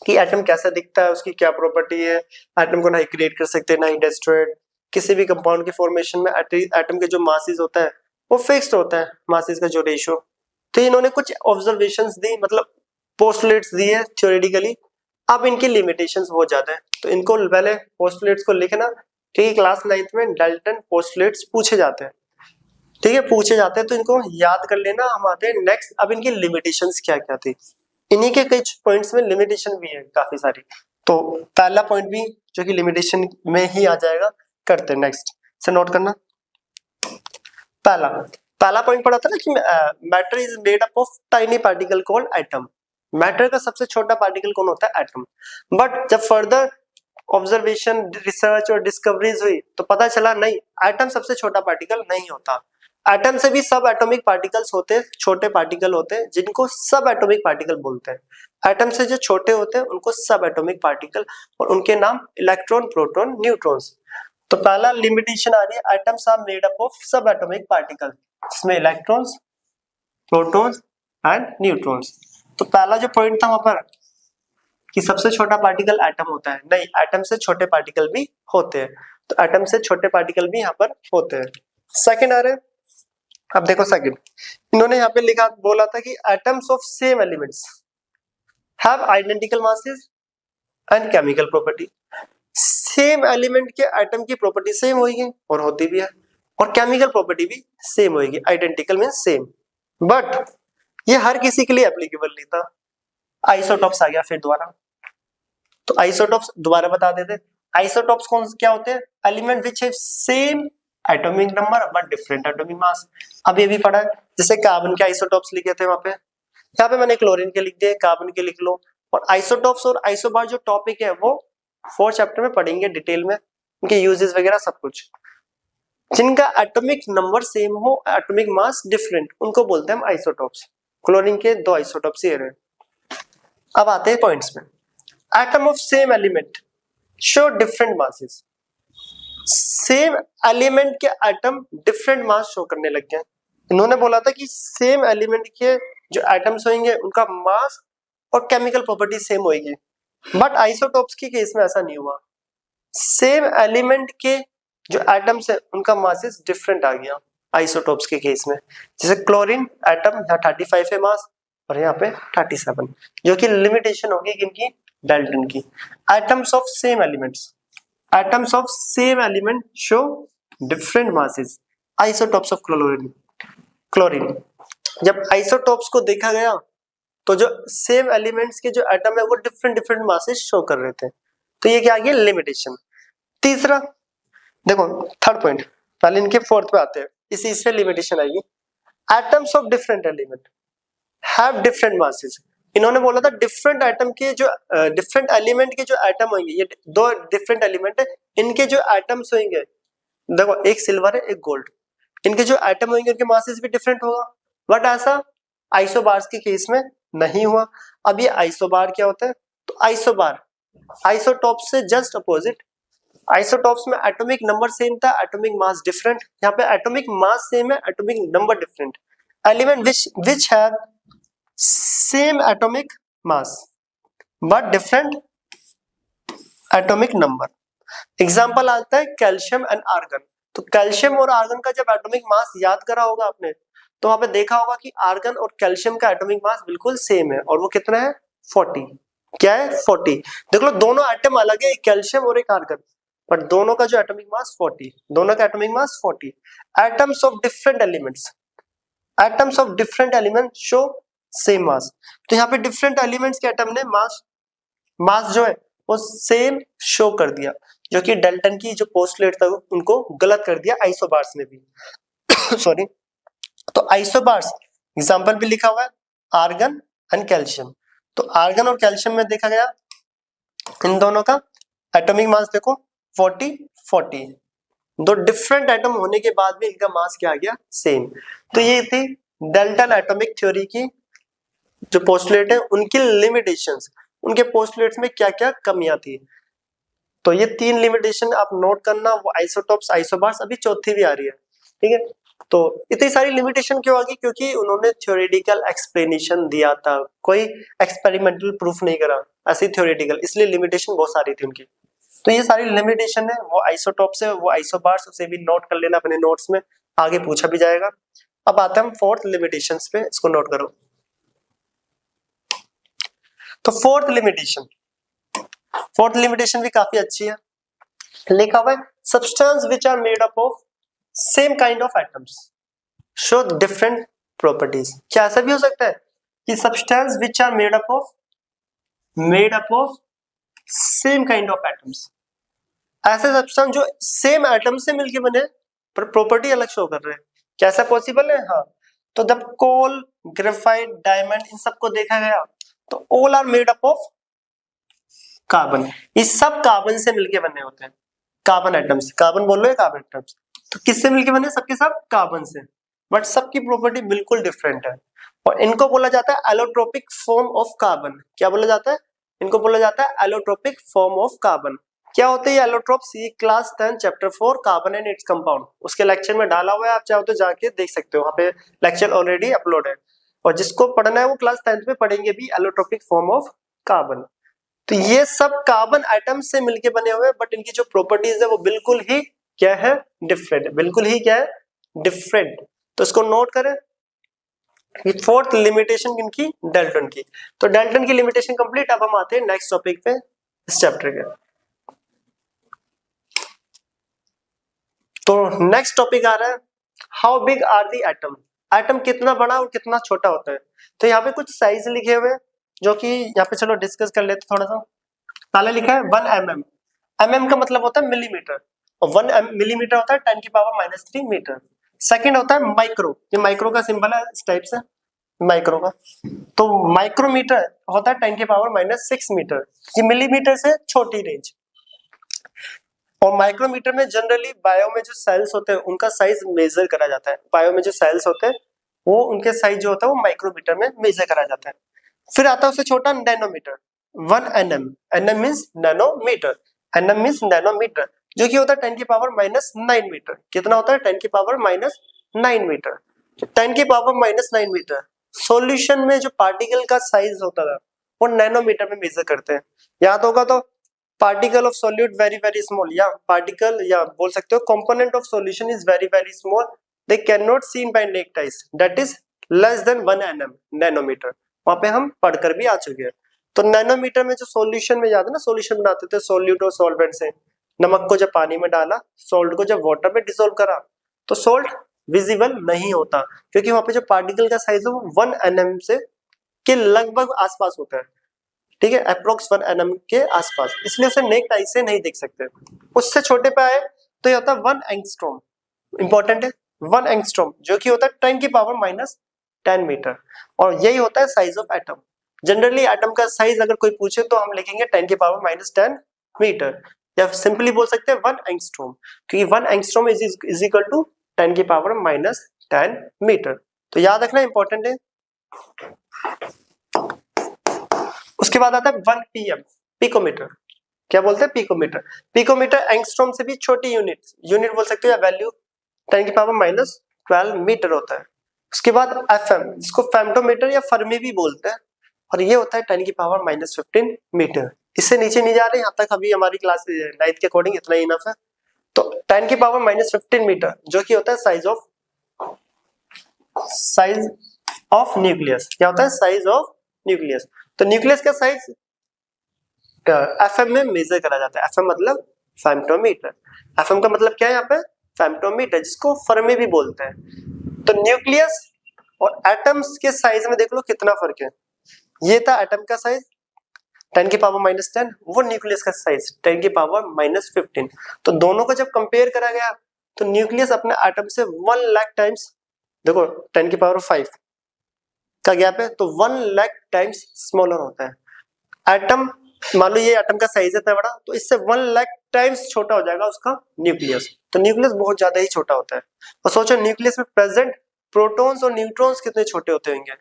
कि एटम कैसा दिखता है, उसकी क्या प्रॉपर्टी है, एटम को ना ही क्रिएट कर सकते ना ही डिस्ट्रॉय। किसी भी कंपाउंड के फॉर्मेशन में एटम के जो मासेस होता है वो फिक्स्ड होता है, मासेस का जो रेशियो। तो इन्होंने कुछ ऑब्जर्वेशंस दी, मतलब पोस्टुलेट्स दिए थ्योरेटिकली। अब इनकी लिमिटेशंस बहुत ज्यादा है, तो इनको पहले पोस्टुलेट्स को लिखना, ठीक है। क्लास 9th में डाल्टन पोस्टुलेट्स पूछे जाते हैं, ठीक है, पूछे जाते हैं, तो इनको याद कर लेना। हम आते हैं नेक्स्ट, अब इनकी लिमिटेशंस क्या क्या थी। इन्हीं के कुछ पॉइंट्स में लिमिटेशन भी है काफी सारी। तो पहला पॉइंट भी जो कि लिमिटेशन में ही आ जाएगा, करते हैं नेक्स्ट से, नोट करना। पहला पॉइंट पढ़ा था ना कि matter is made up of tiny particle called atom. Matter का सबसे छोटा पार्टिकल कौन होता है, एटम। बट जब फर्दर ऑब्जर्वेशन, रिसर्च और डिस्कवरीज हुई तो पता चला नहीं, एटम सबसे छोटा पार्टिकल नहीं होता। एटम से भी सब एटॉमिक पार्टिकल्स होते हैं, छोटे पार्टिकल होते हैं जिनको सब एटॉमिक पार्टिकल बोलते हैं। एटम से जो छोटे होते हैं उनको सब एटॉमिक पार्टिकल, और उनके नाम इलेक्ट्रॉन, प्रोटॉन, न्यूट्रॉन्स। तो पहला लिमिटेशन आ रही है, atoms are made up of sub atomic particle, जिसमें इलेक्ट्रॉन्स, प्रोटॉन्स एंड न्यूट्रॉन्स। तो पहला जो पॉइंट था वहां पर कि सबसे छोटा पार्टिकल एटम होता है, नहीं, एटम से छोटे पार्टिकल भी होते हैं। तो एटम से छोटे पार्टिकल भी यहाँ पर होते हैं। सेकंड आ रहे हैं, अब देखो सेकंड, इन्होंने यहाँ पे लिखा, बोला था कि atoms of same elements have identical masses and chemical property. Same element के एटम की प्रॉपर्टी सेम होगी और होती भी है, और केमिकल प्रॉपर्टी भी सेम होगी। आइडेंटिकल मींस सेम, बट ये हर किसी के लिए एप्लीकेबल नहीं था। आइसोटॉप्स आ गया फिर दोबारा, तो आइसोटॉप्स दोबारा बता देते। आइसोटॉप्स कौन क्या होते हैं, element which have same atomic number but different atomic मास। अब ये भी पढ़ा है, जैसे कार्बन के आइसोटॉप्स लिखे थे वहां पे, यहाँ पे मैंने क्लोरीन के लिख दिए, कार्बन के लिख लो। और आइसोटॉप्स और आइसोबार जो टॉपिक है वो 4th चैप्टर में पढ़ेंगे डिटेल में, उनके यूजेस वगैरह सब कुछ। जिनका एटॉमिक नंबर सेम हो, एटॉमिक मास डिफरेंट, उनको बोलते हैं हम आइसोटॉप्स। क्लोरीन के 2 आइसोटॉप्स ये रहे। अब आते हैं पॉइंट्स में। Atom of same element show different masses. Same element के एटम डिफरेंट मास शो करने लग गए। इन्होंने बोला था कि सेम एलिमेंट के जो एटम्स होंगे उनका मास और केमिकल प्रॉपर्टी सेम होगी, बट आइसोटॉप्स के केस में ऐसा नहीं हुआ। सेम एलिमेंट के जो एटम्स है उनका मासेस डिफरेंट आ गया आइसोटॉप्स के केस में। जैसे क्लोरीन एटम यहाँ 35 है मास और यहाँ पे 37, जो कि लिमिटेशन होगी किनकी, डाल्टन की। Atoms of same elements, atoms of same element show different masses. Isotopes of chlorine, जब आइसोटॉप्स को देखा गया तो जो सेम एलिमेंट्स के जो एटम है वो डिफरेंट मासेस शो कर रहे थे। तो ये क्या आ गया, लिमिटेशन। तीसरा देखो, थर्ड पॉइंट, पहले इनके फोर्थ पे आते हैं, इसी से लिमिटेशन आएगी। Atoms of different element have different masses. इन्होंने बोला था डिफरेंट एटम के जो डिफरेंट एलिमेंट के जो एटम होंगे, ये 2 डिफरेंट एलिमेंट है, इनके जो एटम्स होंगे, देखो एक सिल्वर है एक गोल्ड, इनके जो एटम होंगे उनके मासेस भी डिफरेंट होगा। बट ऐसा आइसोबार्स के केस में नहीं हुआ। अब ये आइसोबार क्या होता है, तो आइसोबार आइसोटॉप्स से जस्ट अपोजिट। आइसोटॉप्स में एटॉमिक नंबर सेम था, एटॉमिक मास डिफरेंट। यहाँ पे एटॉमिक मास सेम है, atomic number different. Element which have same atomic mass but different atomic number. Example आता है कैल्शियम एंड आर्गन। तो calcium और आर्गन का जब एटॉमिक मास याद करा होगा आपने, तो वहां पे देखा होगा कि आर्गन और कैल्शियम का एटॉमिक मास बिल्कुल सेम है, और वो कितना है 40। क्या है 40। देख लो दोनों एटम अलग है, एक कैल्शियम और एक आर्गन, बट दोनों का जो एटॉमिक मास 40, दोनों का atomic mass 40। Atoms of different elements, atoms of different element show same mass. तो यहाँ पे डिफरेंट एलिमेंट्स के एटम ने मास जो है वो सेम शो कर दिया, जो कि डाल्टन की जो पोस्टुलेट था उनको गलत कर दिया आइसोबार्स में भी सॉरी। तो आइसोबार्स एग्जांपल भी लिखा हुआ है आर्गन एंड कैल्शियम। तो आर्गन और कैल्शियम में देखा गया इन दोनों का एटॉमिक मास देखो 40। दो डिफरेंट एटम होने के बाद भी इनका मास क्या आ गया सेम। तो ये थी डाल्टन एटॉमिक थ्योरी की जो पोस्टुलेट है, उनकी लिमिटेशंस, उनके पोस्टुलेट्स में क्या क्या कमियां थी। तो ये 3 लिमिटेशन आप नोट करना, वो आइसोटोप्स आइसोबार्स, अभी चौथी भी आ रही है, ठीक है। तो इतनी सारी लिमिटेशन क्यों आ गई? क्योंकि उन्होंने थ्योरेटिकल एक्सप्लेनेशन दिया था, कोई एक्सपेरिमेंटल प्रूफ नहीं करा, ऐसी थ्योरेटिकल, इसलिए लिमिटेशन बहुत सारी थी उनकी। तो ये सारी लिमिटेशन है, वो आइसोटोप्स है, वो आइसोबार्स, उसे भी नोट कर लेना अपने नोट्स में, आगे पूछा भी जाएगा। अब आते हैं हम 4th लिमिटेशंस पे, इसको नोट करो। तो 4th लिमिटेशन भी काफी अच्छी है, लिखा हुआ है substance which are made up of same kind of atoms show different properties. क्या ऐसा भी हो सकता है कि substance which are made up of same kind of atoms, ऐसे सब्सटेंस जो सेम एटम से मिलके बने पर प्रॉपर्टी अलग शो कर रहे हैं, क्या ऐसा पॉसिबल है? हाँ। तो जब कोल, ग्रेफाइट, डायमंड, इन सबको देखा गया तो all are made up of carbon, ये सब कार्बन से मिलके बने होते हैं, कार्बन एटम्स, कार्बन बोल रहे हैं, कार्बन एटम्स। तो किससे मिलके बने? सबके सब कार्बन से, बट सबकी प्रॉपर्टी बिल्कुल डिफरेंट है, और इनको बोला जाता है एलोट्रोपिक फॉर्म ऑफ कार्बन। क्या बोला जाता है? इनको बोला जाता है एलोट्रोपिक फॉर्म ऑफ कार्बन। क्या होते हैं एलोट्रोप्स? ये class 10 chapter 4 carbon and its compound, उसके लेक्चर में डाला हुआ है, आप चाहो तो जाके देख सकते हो, वहां पे लेक्चर ऑलरेडी अपलोड है, और जिसको पढ़ना है वो क्लास 10th में पढ़ेंगे भी एलोट्रोपिक फॉर्म ऑफ कार्बन। तो ये सब कार्बन एटम से मिलके बने हुए हैं, बट इनकी जो प्रॉपर्टीज है वो बिल्कुल ही क्या है? डिफरेंट, बिल्कुल ही क्या है? डिफरेंट। तो इसको नोट करें। ये 4th लिमिटेशन इनकी डाल्टन की। तो डाल्टन की लिमिटेशन कंप्लीट। अब हम आते हैं नेक्स्ट टॉपिक पे इस चैप्टर के। तो नेक्स्ट टॉपिक आ रहा है how big are the atom, atom कितना बड़ा और कितना छोटा होता है। तो यहाँ पे कुछ साइज लिखे हुए हैं जो कि यहाँ पे चलो डिस्कस कर लेते थोड़ा सा। पहले लिखा है 1 mm, mm का मतलब होता है मिलीमीटर, और 1 मिलीमीटर होता है 10⁻³ मीटर। सेकंड होता है माइक्रो, ये माइक्रो का सिंबल है इस टाइप से, माइक्रो का। तो माइक्रोमीटर होता है 10⁻⁻6 मीटर, ये मिलीमीटर से छोटी रेंज। और माइक्रोमीटर में जनरली बायो में जो सेल्स होते हैं उनका साइज मेजर करा जाता है, बायो में जो सेल्स होते हैं वो उनके साइज जो होता है वो माइक्रोमीटर में मेजर करा जाता है। फिर आता है उससे छोटा nanometre, 1 nm, nm means nanometre, nm means nanometre, जो कि होता है 10⁻⁹ मीटर। कितना होता है? 10⁻⁹ मीटर। 10⁻⁹ मीटर सॉल्यूशन में जो पार्टिकल का साइज होता था वो नैनोमीटर में मेजर करते हैं। याद होगा तो particle of solute very very small, या पार्टिकल, या बोल सकते हो component of solution is very very small, they can not seen by naked eyes, that is less than 1 nm, nanometre. वहां पे हम पढ़कर भी आ चुके हैं। तो नैनोमीटर में जो सॉल्यूशन में, याद है ना, सॉल्यूशन बनाते थे सॉल्यूट और सॉल्वेंट से, नमक को जब पानी में डाला, सॉल्ट को जब वाटर में डिसॉल्व करा, तो सॉल्ट विजिबल नहीं होता, क्योंकि वहां पे जो पार्टिकल का साइज है वो 1 nm से के लगभग आसपास होता है, ठीक है, अप्रोक्स 1 nm के आसपास, इसलिए उसे नेक्ड आई से नहीं देख सकते। उससे छोटे पे आए तो ये होता है 1 एंगस्ट्रॉम, इंपॉर्टेंट है 1 एंगस्ट्रॉम, जो कि होता है 10⁻⁻10 मीटर, और यही होता है size of atom. Generally atom का साइज अगर कोई पूछे तो हम लिखेंगे 10⁻⁻10 मीटर, या सिंपली बोल सकते हैं 1 एंगस्ट्रॉम, क्योंकि 1 angstrom is equal to 10⁻⁻10 metre. तो याद रखना इंपॉर्टेंट है। उसके बाद आता है 1 pm, पिकोमीटर। क्या बोलते हैं? पिकोमीटर। पिकोमीटर एंगस्ट्रॉम से भी छोटी यूनिट बोल सकते हो, या वैल्यू 10⁻⁻12 मीटर होता है। उसके बाद FM, जिसको फेम्टोमीटर या फर्मी भी बोलते हैं, और ये होता है 10 की पावर -15 मीटर। इससे नीचे नहीं जा रहे, यहाँ तक अभी हमारी क्लास 9th के अकॉर्डिंग इतना ही इनफ है। तो 10 की पावर -15 मीटर जो कि होता है साइज ऑफ न्यूक्लियस। क्या होता है? Size of nucleus. तो न्यूक्लियस का साइज FM में मेजर करा जाता है। FM मतलब फेम्टोमीटर। FM का मतलब क्या है यहाँ पे? फेम्टोमीटर, जिसको फर्मी भी बोलते हैं। तो न्यूक्लियस और एटम्स के साइज में देख लो कितना फर्क है। ये था एटम का साइज 10 की पावर -10, वो न्यूक्लियस का साइज 10 की पावर -15। तो दोनों को जब कंपेयर करा गया तो न्यूक्लियस अपने एटम से 1 लाख टाइम्स, देखो 10 की पावर 5 का गैप है, तो 1 लाख टाइम्स स्मॉलर होता है। एटम, मान लो ये एटम का साइज है इतना बड़ा, तो इससे 1 लाख टाइम्स छोटा हो जाएगा उसका न्यूक्लियस। तो न्यूक्लियस बहुत ज्यादा ही छोटा होता है। और सोचो न्यूक्लियस में प्रेजेंट प्रोटॉन्स और न्यूट्रॉन्स कितने छोटे होते होंगे।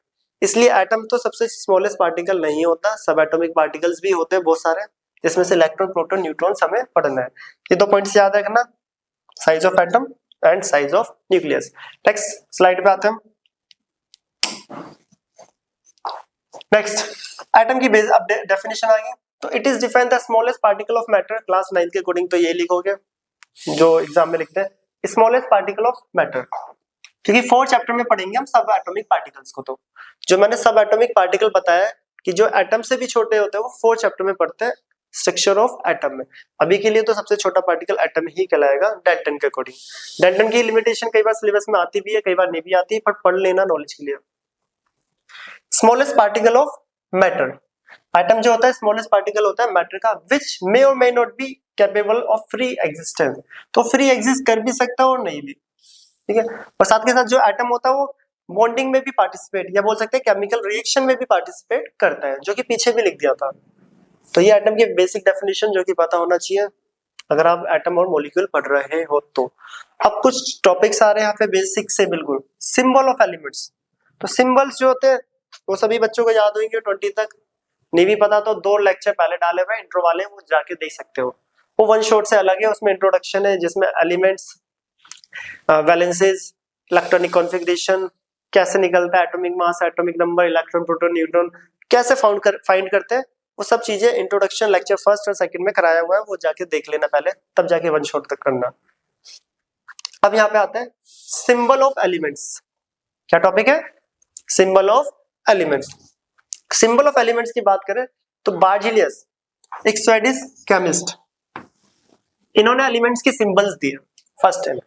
इसलिए एटम तो सबसे स्मॉलेस्ट पार्टिकल नहीं होता, सब एटॉमिक पार्टिकल्स भी होते हैं बहुत सारे, जिसमें से इलेक्ट्रॉन, प्रोटॉन, न्यूट्रॉन्स हमें पढ़ना है। ये 2 पॉइंट्स याद रखना, size of atom and size of nucleus. Next slide पे आते हैं। नेक्स्ट एटम की बेस अब डेफिनेशन आ गई। तो it is define the smallest particle of matter. Class 9 के अकॉर्डिंग तो ये लिखोगे जो एग्जाम में लिखते हैं, स्मॉलेस्ट पार्टिकल ऑफ मैटर, क्योंकि 4 चैप्टर में पढ़ेंगे हम सब एटॉमिक पार्टिकल्स को। तो जो मैंने सब एटॉमिक पार्टिकल बताया कि जो एटम से भी छोटे होते हैं वो 4 चैप्टर में पढ़ते हैं स्ट्रक्चर ऑफ एटम में। अभी के लिए तो सबसे छोटा पार्टिकल एटम ही कहलाएगा डाल्टन के अकॉर्डिंग। डाल्टन की लिमिटेशन कई बार सिलेबस में आती भी है, कई बार नहीं भी आती, पर पढ़ लेना नॉलेज के लिए। Smallest particle of matter, atom जो होता है स्मॉलेस्ट पार्टिकल होता है मैटर का, विच मे और may not be capable of free existence. तो फ्री एग्जिस्ट कर भी सकता है और नहीं भी, ठीक है। और साथ के साथ जो एटम होता है वो बॉन्डिंग में भी पार्टिसिपेट, या बोल सकते हैं केमिकल रिएक्शन में भी पार्टिसिपेट करता है, जो कि पीछे भी लिख दिया था। तो ये एटम की बेसिक डेफिनेशन जो कि पता होना चाहिए अगर आप एटम और मॉलिक्यूल पढ़ रहे हो तो। अब कुछ टॉपिक्स आ रहे हैं यहाँ पे बेसिक से बिल्कुल। सिंबल ऑफ एलिमेंट्स, तो सिंबल्स जो होते हैं वो सभी बच्चों को याद होंगे 20 तक। नहीं भी पता तो 2 लेक्चर पहले डाले हुए इंट्रो वाले, वो जाके देख सकते हो। वो वन शॉट से अलग है, उसमें इंट्रोडक्शन है जिसमें एलिमेंट्स, वैलेंसेस, इलेक्ट्रॉनिक कॉन्फ़िगरेशन, कैसे निकलता है atomic mass, atomic number, electron, proton, neutron कैसे फाइंड करते हैं, वो सब चीजें इंट्रोडक्शन लेक्चर 1st और 2nd में कराया हुआ है, वो जाके देख लेना पहले, तब जाके वन शॉट तक करना। अब यहाँ पे आते हैं सिंबल ऑफ एलिमेंट्स। क्या टॉपिक है? Symbol of elements. Symbol of elements की बात करें तो बार्जिलियस, एक स्वीडिश केमिस्ट, इन्होंने एलिमेंट्स के सिंबल्स दिए फर्स्ट टाइम।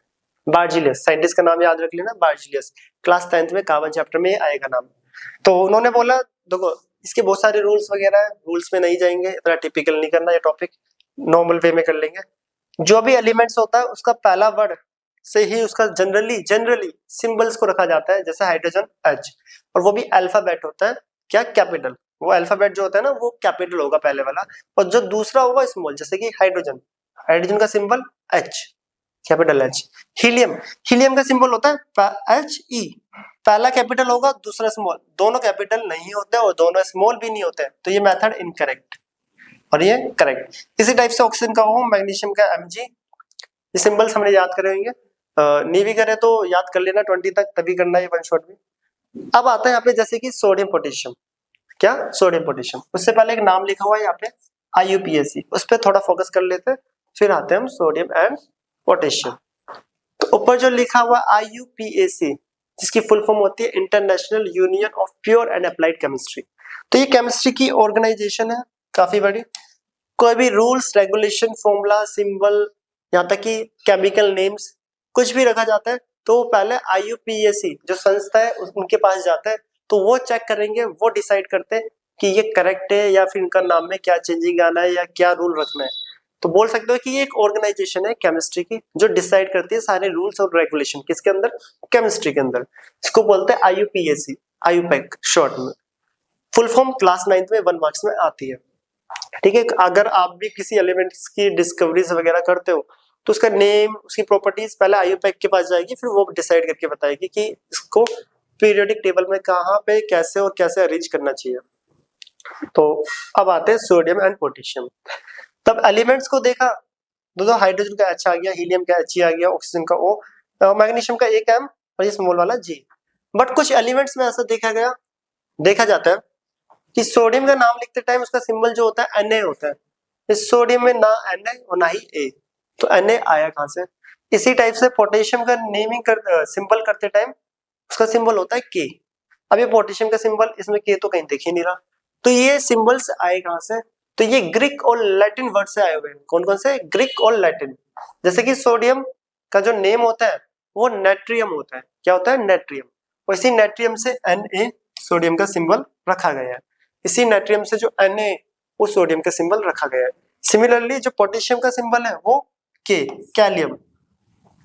बार्जिलियस, साइंटिस्ट का नाम याद रख लेना, बार्जिलियस। क्लास 10th में कार्बन चैप्टर में आएगा नाम। तो उन्होंने बोला देखो इसके बहुत सारे रूल्स वगैरह है, रूल्स में नहीं जाएंगे, इतना टिपिकल नहीं करना, ये टॉपिक नॉर्मल वे में कर लेंगे। जो भी एलिमेंट्स होता है उसका पहला वर्ड से ही उसका जनरली सिंबल्स को रखा जाता है, जैसे हाइड्रोजन H, और वो भी अल्फाबेट होता है, क्या? कैपिटल। वो अल्फाबेट जो होता है ना वो कैपिटल होगा पहले वाला, और जो दूसरा होगा स्मॉल, जैसे कि हाइड्रोजन का symbol H, capital H। Helium का सिंबल होता है He, पहला कैपिटल होगा दूसरा स्मॉल, दोनों कैपिटल नहीं होते और दोनों स्मॉल भी नहीं होते, तो ये मेथड इनकरेक्ट और ये करेक्ट। इसी टाइप से ऑक्सीजन का O, मैग्नीशियम का Mg, ये सिंबल्स हमने याद करे होंगे, नहीं भी करे तो याद कर लेना 20 तक, तभी करना है वन शॉट में। अब आता है यहाँ पे जैसे कि सोडियम पोटेशियम, क्या? Sodium potassium. उससे पहले एक नाम लिखा हुआ है यहाँ पे IUPAC, उस पर थोड़ा फोकस कर लेते हैं, फिर आते हैं हम सोडियम एंड पोटेशियम। तो ऊपर जो लिखा हुआ IUPAC, जिसकी फुल फॉर्म होती है international union of pure and applied chemistry. तो ये केमिस्ट्री की ऑर्गेनाइजेशन है काफी बड़ी। कोई भी रूल्स, रेगुलेशन, फॉर्मूला, सिंबल, यहाँ तक कि केमिकल नेम्स कुछ भी रखा जाता है तो पहले IUPAC जो संस्था है उनके पास जाता है, तो वो चेक करेंगे, वो डिसाइड करते हैं कि ये करेक्ट है या फिर इनका नाम में क्या चेंजिंग आना है या क्या रूल रखना है। तो बोल सकते हो कि ये एक ऑर्गेनाइजेशन है केमिस्ट्री की जो डिसाइड करती है सारे रूल्स और रेगुलेशन, किसके अंदर? केमिस्ट्री के अंदर। इसको बोलते हैं IUPAC, IUPAC शॉर्ट में। फुल फॉर्म क्लास 9th में 1 मार्क्स में आती है, ठीक है। अगर आप भी किसी एलिमेंट्स की डिस्कवरीज वगैरह करते हो तो उसका नेम, उसकी प्रॉपर्टीज पहले IUPAC के पास जाएगी, फिर वो डिसाइड करके बताएगी कि इसको पीरियोडिक टेबल में कहाँ पे कैसे और कैसे अरेंज करना चाहिए। तो अब आते हैं सोडियम एंड पोटेशियम। तब एलिमेंट्स को देखा, दो हाइड्रोजन का H आ गया, हीलियम का He आ गया, ऑक्सीजन का O, मैग्नीशियम का एक M और ये स्मॉल वाला G। बट कुछ एलिमेंट्स में ऐसा देखा जाता है कि सोडियम का नाम लिखते टाइम उसका सिंबल जो होता है Na होता है। इस सोडियम में ना Na और ना ही A, तो Na आया कहां से? इसी टाइप से पोटेशियम का नेमिंग सिंबल करते टाइम उसका सिंबल होता है K। अब ये पोटेशियम का सिंबल, इसमें K तो कहीं दिख ही नहीं रहा, तो ये सिंबल्स आए कहां से? तो ये ग्रीक और लैटिन वर्ड से आए हुए हैं। कौन कौन से? ग्रीक और लैटिन। जैसे कि सोडियम का जो नेम होता है वो नेट्रियम होता है। क्या होता है? नेट्रियम। और इसी नेट्रियम से Na सोडियम का सिंबल रखा गया है। इसी नेट्रियम से जो Na वो सोडियम का सिंबल रखा गया है। सिमिलरली जो पोटेशियम का सिंबल है वो K, कैलियम,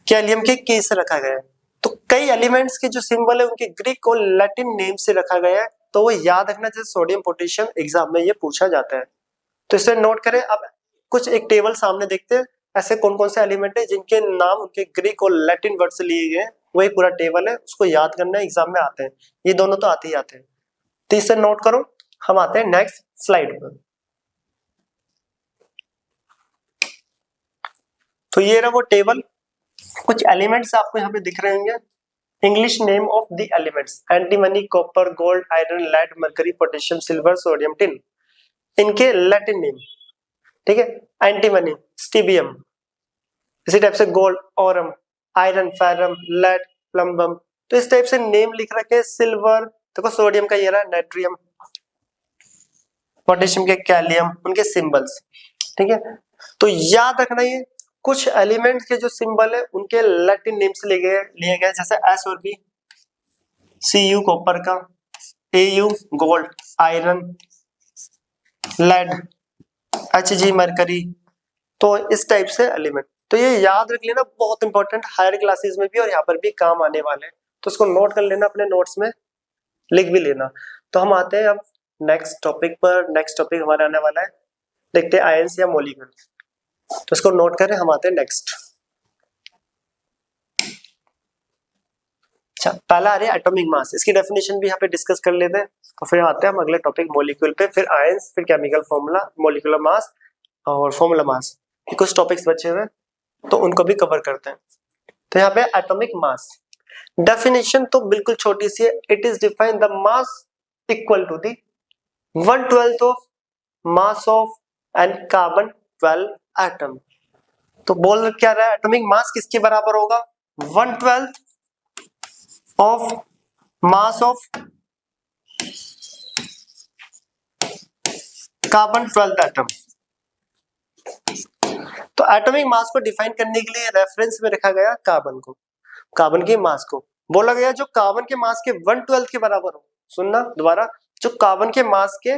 कैलियम के K से रखा गया है। तो कई एलिमेंट्स के जो सिंबल है उनके ग्रीक और लैटिन नेम से रखा गया है, तो वो याद रखना, जैसे सोडियम पोटेशियम एग्जाम में ये पूछा जाता है, तो इसे नोट करें। अब कुछ एक टेबल सामने देखते हैं, ऐसे कौन कौन से एलिमेंट है जिनके नाम उनके ग्रीक और लैटिन वर्ड से लिए गए हैं। वो एक पूरा टेबल है, उसको याद करना है, एग्जाम में आते हैं ये दोनों, तो आते ही आते हैं, तो इसे नोट करो। हम आते हैं नेक्स्ट स्लाइड पर। तो ये रहा वो टेबल। कुछ एलिमेंट्स आपको यहाँ पे दिख रहे होंगे। English name of the elements: antimony, copper, gold, iron, lead, mercury, potassium, silver, sodium, tin. इनके लैटिन नेम, ठीक है। एंटीमनी स्टीबियम, इसी टाइप से gold aurum, iron ferrum, lead plumbum. तो इस टाइप से नेम लिख रखे हैं। सिल्वर देखो, सोडियम का ये रहा नेट्रियम, पोटेशियम के कैलियम, उनके सिंबल्स, ठीक है। तो याद रखना ये कुछ एलिमेंट्स के जो सिंबल है उनके लैटिन नेम से लिए गए, जैसे एस और बी, Cu कॉपर का, Au gold, iron, lead, Hg mercury. तो इस टाइप से एलिमेंट, तो ये याद रख लेना, बहुत इंपॉर्टेंट, हायर क्लासेस में भी और यहाँ पर भी काम आने वाले हैं, तो इसको नोट कर लेना, अपने नोट्स में लिख भी लेना। तो हम आते हैं अब नेक्स्ट टॉपिक पर। नेक्स्ट टॉपिक हमारा आने वाला है, देखते हैं आयंस या मॉलिक्यूल। तो इसको नोट करें, हम आते हैं नेक्स्ट। अच्छा, पहला आ रहा है एटॉमिक मास, इसकी डेफिनेशन भी यहाँ पे डिस्कस कर लेते हैं, तो फिर आते हैं हम अगले टॉपिक मॉलिक्यूल पे, फिर आयंस, फिर केमिकल फॉर्मूला, मॉलिक्यूलर मास और फॉर्मूला मास। कुछ टॉपिक्स बचे हुए तो उनको भी कवर करते हैं। तो यहाँ पे एटॉमिक मास डेफिनेशन तो बिल्कुल छोटी सी है। It is define the mass equal to the 1/12 of mass of an carbon 12 atom. तो बोल क्या रहा है, एटॉमिक मास किसके बराबर होगा? 1/12 of mass of carbon 12 atom. तो एटॉमिक मास को डिफाइन करने के लिए रेफरेंस में रखा गया कार्बन को, कार्बन के मास को। बोला गया जो कार्बन के मास के 1/12 के बराबर हो। सुनना दोबारा, जो कार्बन के मास के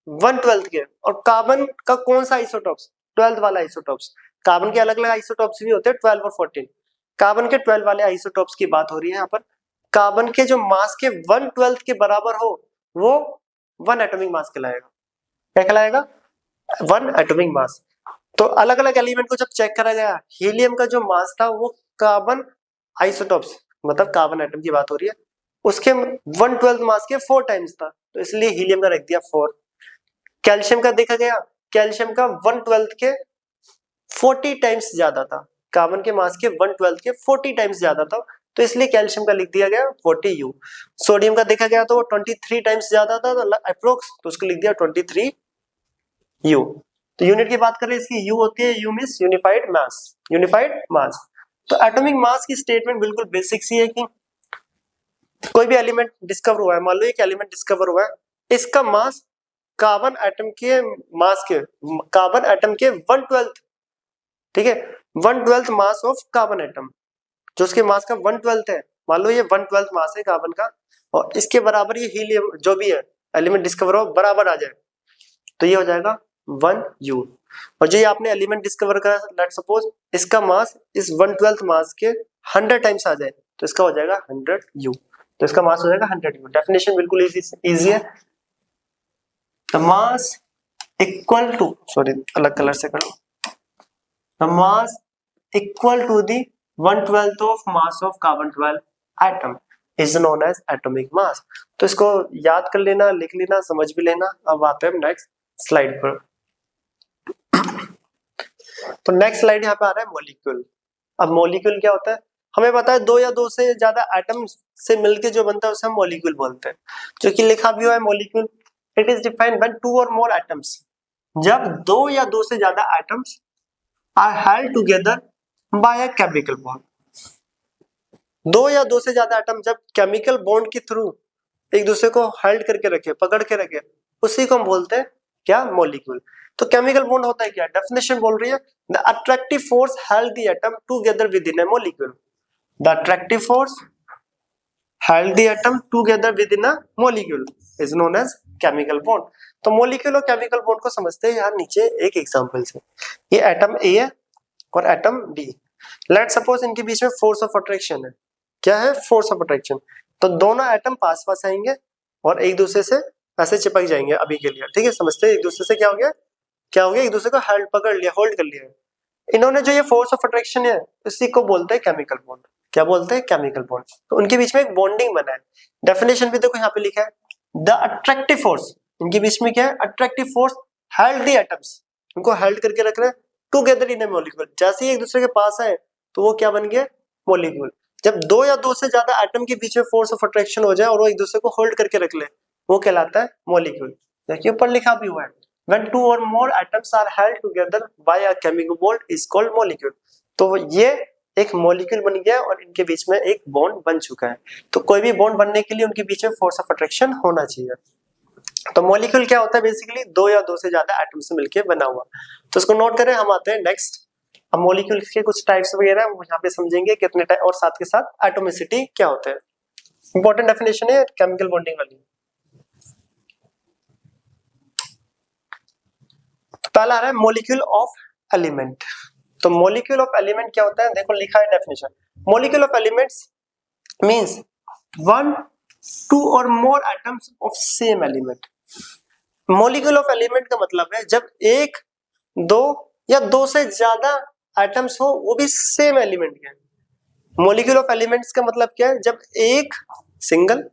1/12 के, और कार्बन का कौन सा आइसोटॉप्स? 12 वाला आइसोटॉप्स। कार्बन के अलग अलग आइसोटॉप्स भी होते हैं, 12 और 14। कार्बन के 12 वाले आइसोटॉप्स की बात हो रही है यहाँ पर। कार्बन के जो मास के 1/12 के बराबर हो वो 1 एटॉमिक मास कहलाएगा। क्या कहलाएगा? 1 एटॉमिक मास। तो अलग अलग एलिमेंट को जब चेक करा गया, हीलियम का जो मास था वो कार्बन आइसोटॉप्स, मतलब कार्बन एटम की बात हो रही है, उसके 1/12 मास के 4 टाइम्स था, तो इसलिए हीलियम का रख दिया 4। कैल्शियम का देखा गया, कैल्शियम का 1/12 के 40 टाइम्स ज्यादा था, कार्बन के मास के 1/12 के 40 टाइम्स ज्यादा था, तो इसलिए कैल्शियम का लिख दिया गया 40U। सोडियम का देखा गया तो वो 23 टाइम्स ज्यादा था, तो अप्रोक्स, तो उसको लिख दिया 23U। तो यूनिट की बात करें इसकी, U होती है, U मींस यूनिफाइड मास, यूनिफाइड मास। तो एटॉमिक मास की स्टेटमेंट बिल्कुल बेसिक सी है कि कोई भी एलिमेंट डिस्कवर हुआ है, मान लो एक एलिमेंट डिस्कवर हुआ है, इसका मास कार्बन एटम के मास के, कार्बन एटम के 1/12, ठीक है, 1/12 मास ऑफ कार्बन एटम, जो उसके मास का 1/12 है, मान लो ये 1/12 मास है कार्बन का, और इसके बराबर ये हीलियम जो भी है एलिमेंट डिस्कवर हो बराबर आ जाए, तो ये हो जाएगा 1U। और जो ये आपने एलिमेंट डिस्कवर करा, लेट सपोज इसका मास इस 1/12 मास के 100 टाइम्स आ जाए, तो इसका हो जाएगा 100U, तो इसका मास हो जाएगा 100U। डेफिनेशन बिल्कुल इजी है। The mass equal to, sorry अलग कलर से करो, the mass equal to the 1/12 of mass of carbon 12 atom is known as atomic mass. तो इसको याद कर लेना, लिख लेना, समझ भी लेना। अब आते हैं नेक्स्ट स्लाइड पर। तो नेक्स्ट स्लाइड यहाँ पे आ रहा है मॉलिक्यूल। अब मॉलिक्यूल क्या होता है? हमें पता है दो या दो से ज्यादा एटम से मिलके जो बनता है उसे हम मॉलिक्यूल बोलते हैं, जो कि लिखा भी हुआ है molecule. It is defined when two or more atoms, जब दो या दो से ज्यादा atoms are held together by a chemical bond. दो या दो से ज्यादा एटम जब केमिकल बॉन्ड के थ्रू एक दूसरे को हेल्ड करके रखे, पकड़ के रखे, उसी को हम बोलते हैं क्या, मॉलिक्यूल। तो केमिकल बॉन्ड होता है क्या, डेफिनेशन बोल रही है, the attractive force held the atom together within a molecule. The attractive force held the atom together within a molecule is known as chemical bond. तो molecule और chemical bond को समझते हैं यार नीचे एक एग्जांपल से। ये एटम ए है और एटम बी। लेट सपोज इनके बीच में फोर्स ऑफ अट्रैक्शन है। क्या है, फोर्स ऑफ अट्रैक्शन। तो दोनों एटम पास पास आएंगे और एक दूसरे से ऐसे चिपक जाएंगे अभी के लिए, ठीक है। समझते हैं एक दूसरे से क्या हो गया, क्या हो गया, एक दूसरे को हेल्ड पकड़ लिया, होल्ड कर लिया। इन्होंने जो ये फोर्स ऑफ अट्रैक्शन है इसी को बोलते हैं केमिकल बॉन्ड। क्या बोलते हैं, केमिकल बॉन्ड। तो उनके बीच में एक बॉन्डिंग बना है। डेफिनेशन भी देखो यहाँ पे लिखा है, द अट्रैक्टिव फोर्स, इनके बीच में क्या है, attractive force held the atoms, उनको हेल्ड करके रख रहे हैं टुगेदर इन ए मॉलिक्यूल। जैसे ही एक दूसरे के पास आए तो वो क्या बन गया, मॉलिक्यूल। जब दो या दो से ज्यादा एटम के बीच में फोर्स ऑफ अट्रैक्शन हो जाए और वो एक दूसरे को होल्ड करके रख ले, वो कहलाता है मॉलिक्यूल। देखिए ऊपर लिखा भी हुआ है, when two or more atoms are held together by a chemical bond is called molecule। तो ये एक मॉलिक्यूल बन गया और इनके बीच में एक बॉन्ड बन चुका है। तो कोई भी बॉन्ड बनने के लिए उनके बीच में फोर्स ऑफ अट्रैक्शन होना चाहिए। तो मॉलिक्यूल क्या होता है, बेसिकली दो या दो से ज्यादा एटम से मिलकर बना हुआ। तो इसको नोट करें। हम आते हैं नेक्स्ट। अब मॉलिक्यूल के कुछ टाइप्स वगैरह वो यहाँ पे समझेंगे कितने टाइप, और साथ के साथ एटोमिसिटी क्या होता है। इंपॉर्टेंट डेफिनेशन है केमिकल बॉन्डिंग वाली। पहला आ रहा है मॉलिक्यूल ऑफ एलिमेंट। तो मॉलिक्यूल ऑफ एलिमेंट क्या होता है, देखो लिखा है definition, molecule of elements means one two or more atoms of same element. Molecule of element का मतलब है जब एक, दो या दो से ज्यादा एटम्स हो वो भी सेम एलिमेंट के। मॉलिक्यूल ऑफ एलिमेंट्स का मतलब क्या है, जब एक, सिंगल,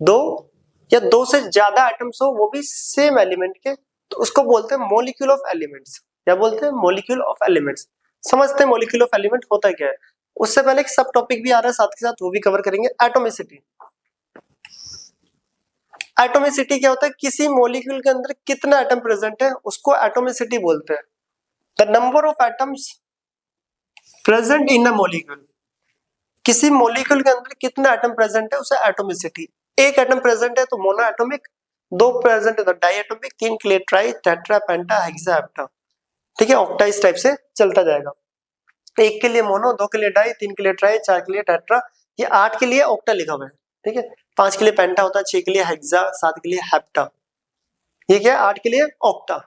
दो या दो से ज्यादा एटम्स हो वो भी सेम एलिमेंट के, तो उसको बोलते हैं मॉलिक्यूल ऑफ एलिमेंट्स। क्या बोलते हैं, मॉलिक्यूल ऑफ एलिमेंट्स। समझते हैं मॉलिक्यूल ऑफ एलिमेंट होता क्या है। उससे पहले एक सब टॉपिक भी आ रहा है साथ के साथ, वो भी कवर करेंगे, एटोमिसिटी। एटोमिसिटी क्या होता है, किसी मॉलिक्यूल के अंदर कितना एटम प्रेजेंट है उसको एटोमिसिटी बोलते हैं। The number of atoms present in a molecule, किसी मॉलिक्यूल के अंदर कितना एटम प्रेजेंट है उसे एटोमिसिटी। एक एटम प्रेजेंट है तो मोनो एटॉमिक, दो प्रेजेंट है तो डाई एटॉमिक, तीन के लिए ट्राई, टेट्रा, पेंटा, हेक्सा, हेप्टा, ठीक है। ऑक्टा इस टाइप से चलता जाएगा। एक के लिए मोनो, दो के लिए डाई, तीन के लिए ट्राई, चार के लिए टेट्रा, ये आठ के लिए ऑक्टा लिखा हुआ है, ठीक है। पांच के लिए पेंटा होता है, छह के लिए हेक्सा, सात के लिए हेप्टा, ये क्या है, आठ के लिए ऑक्टा।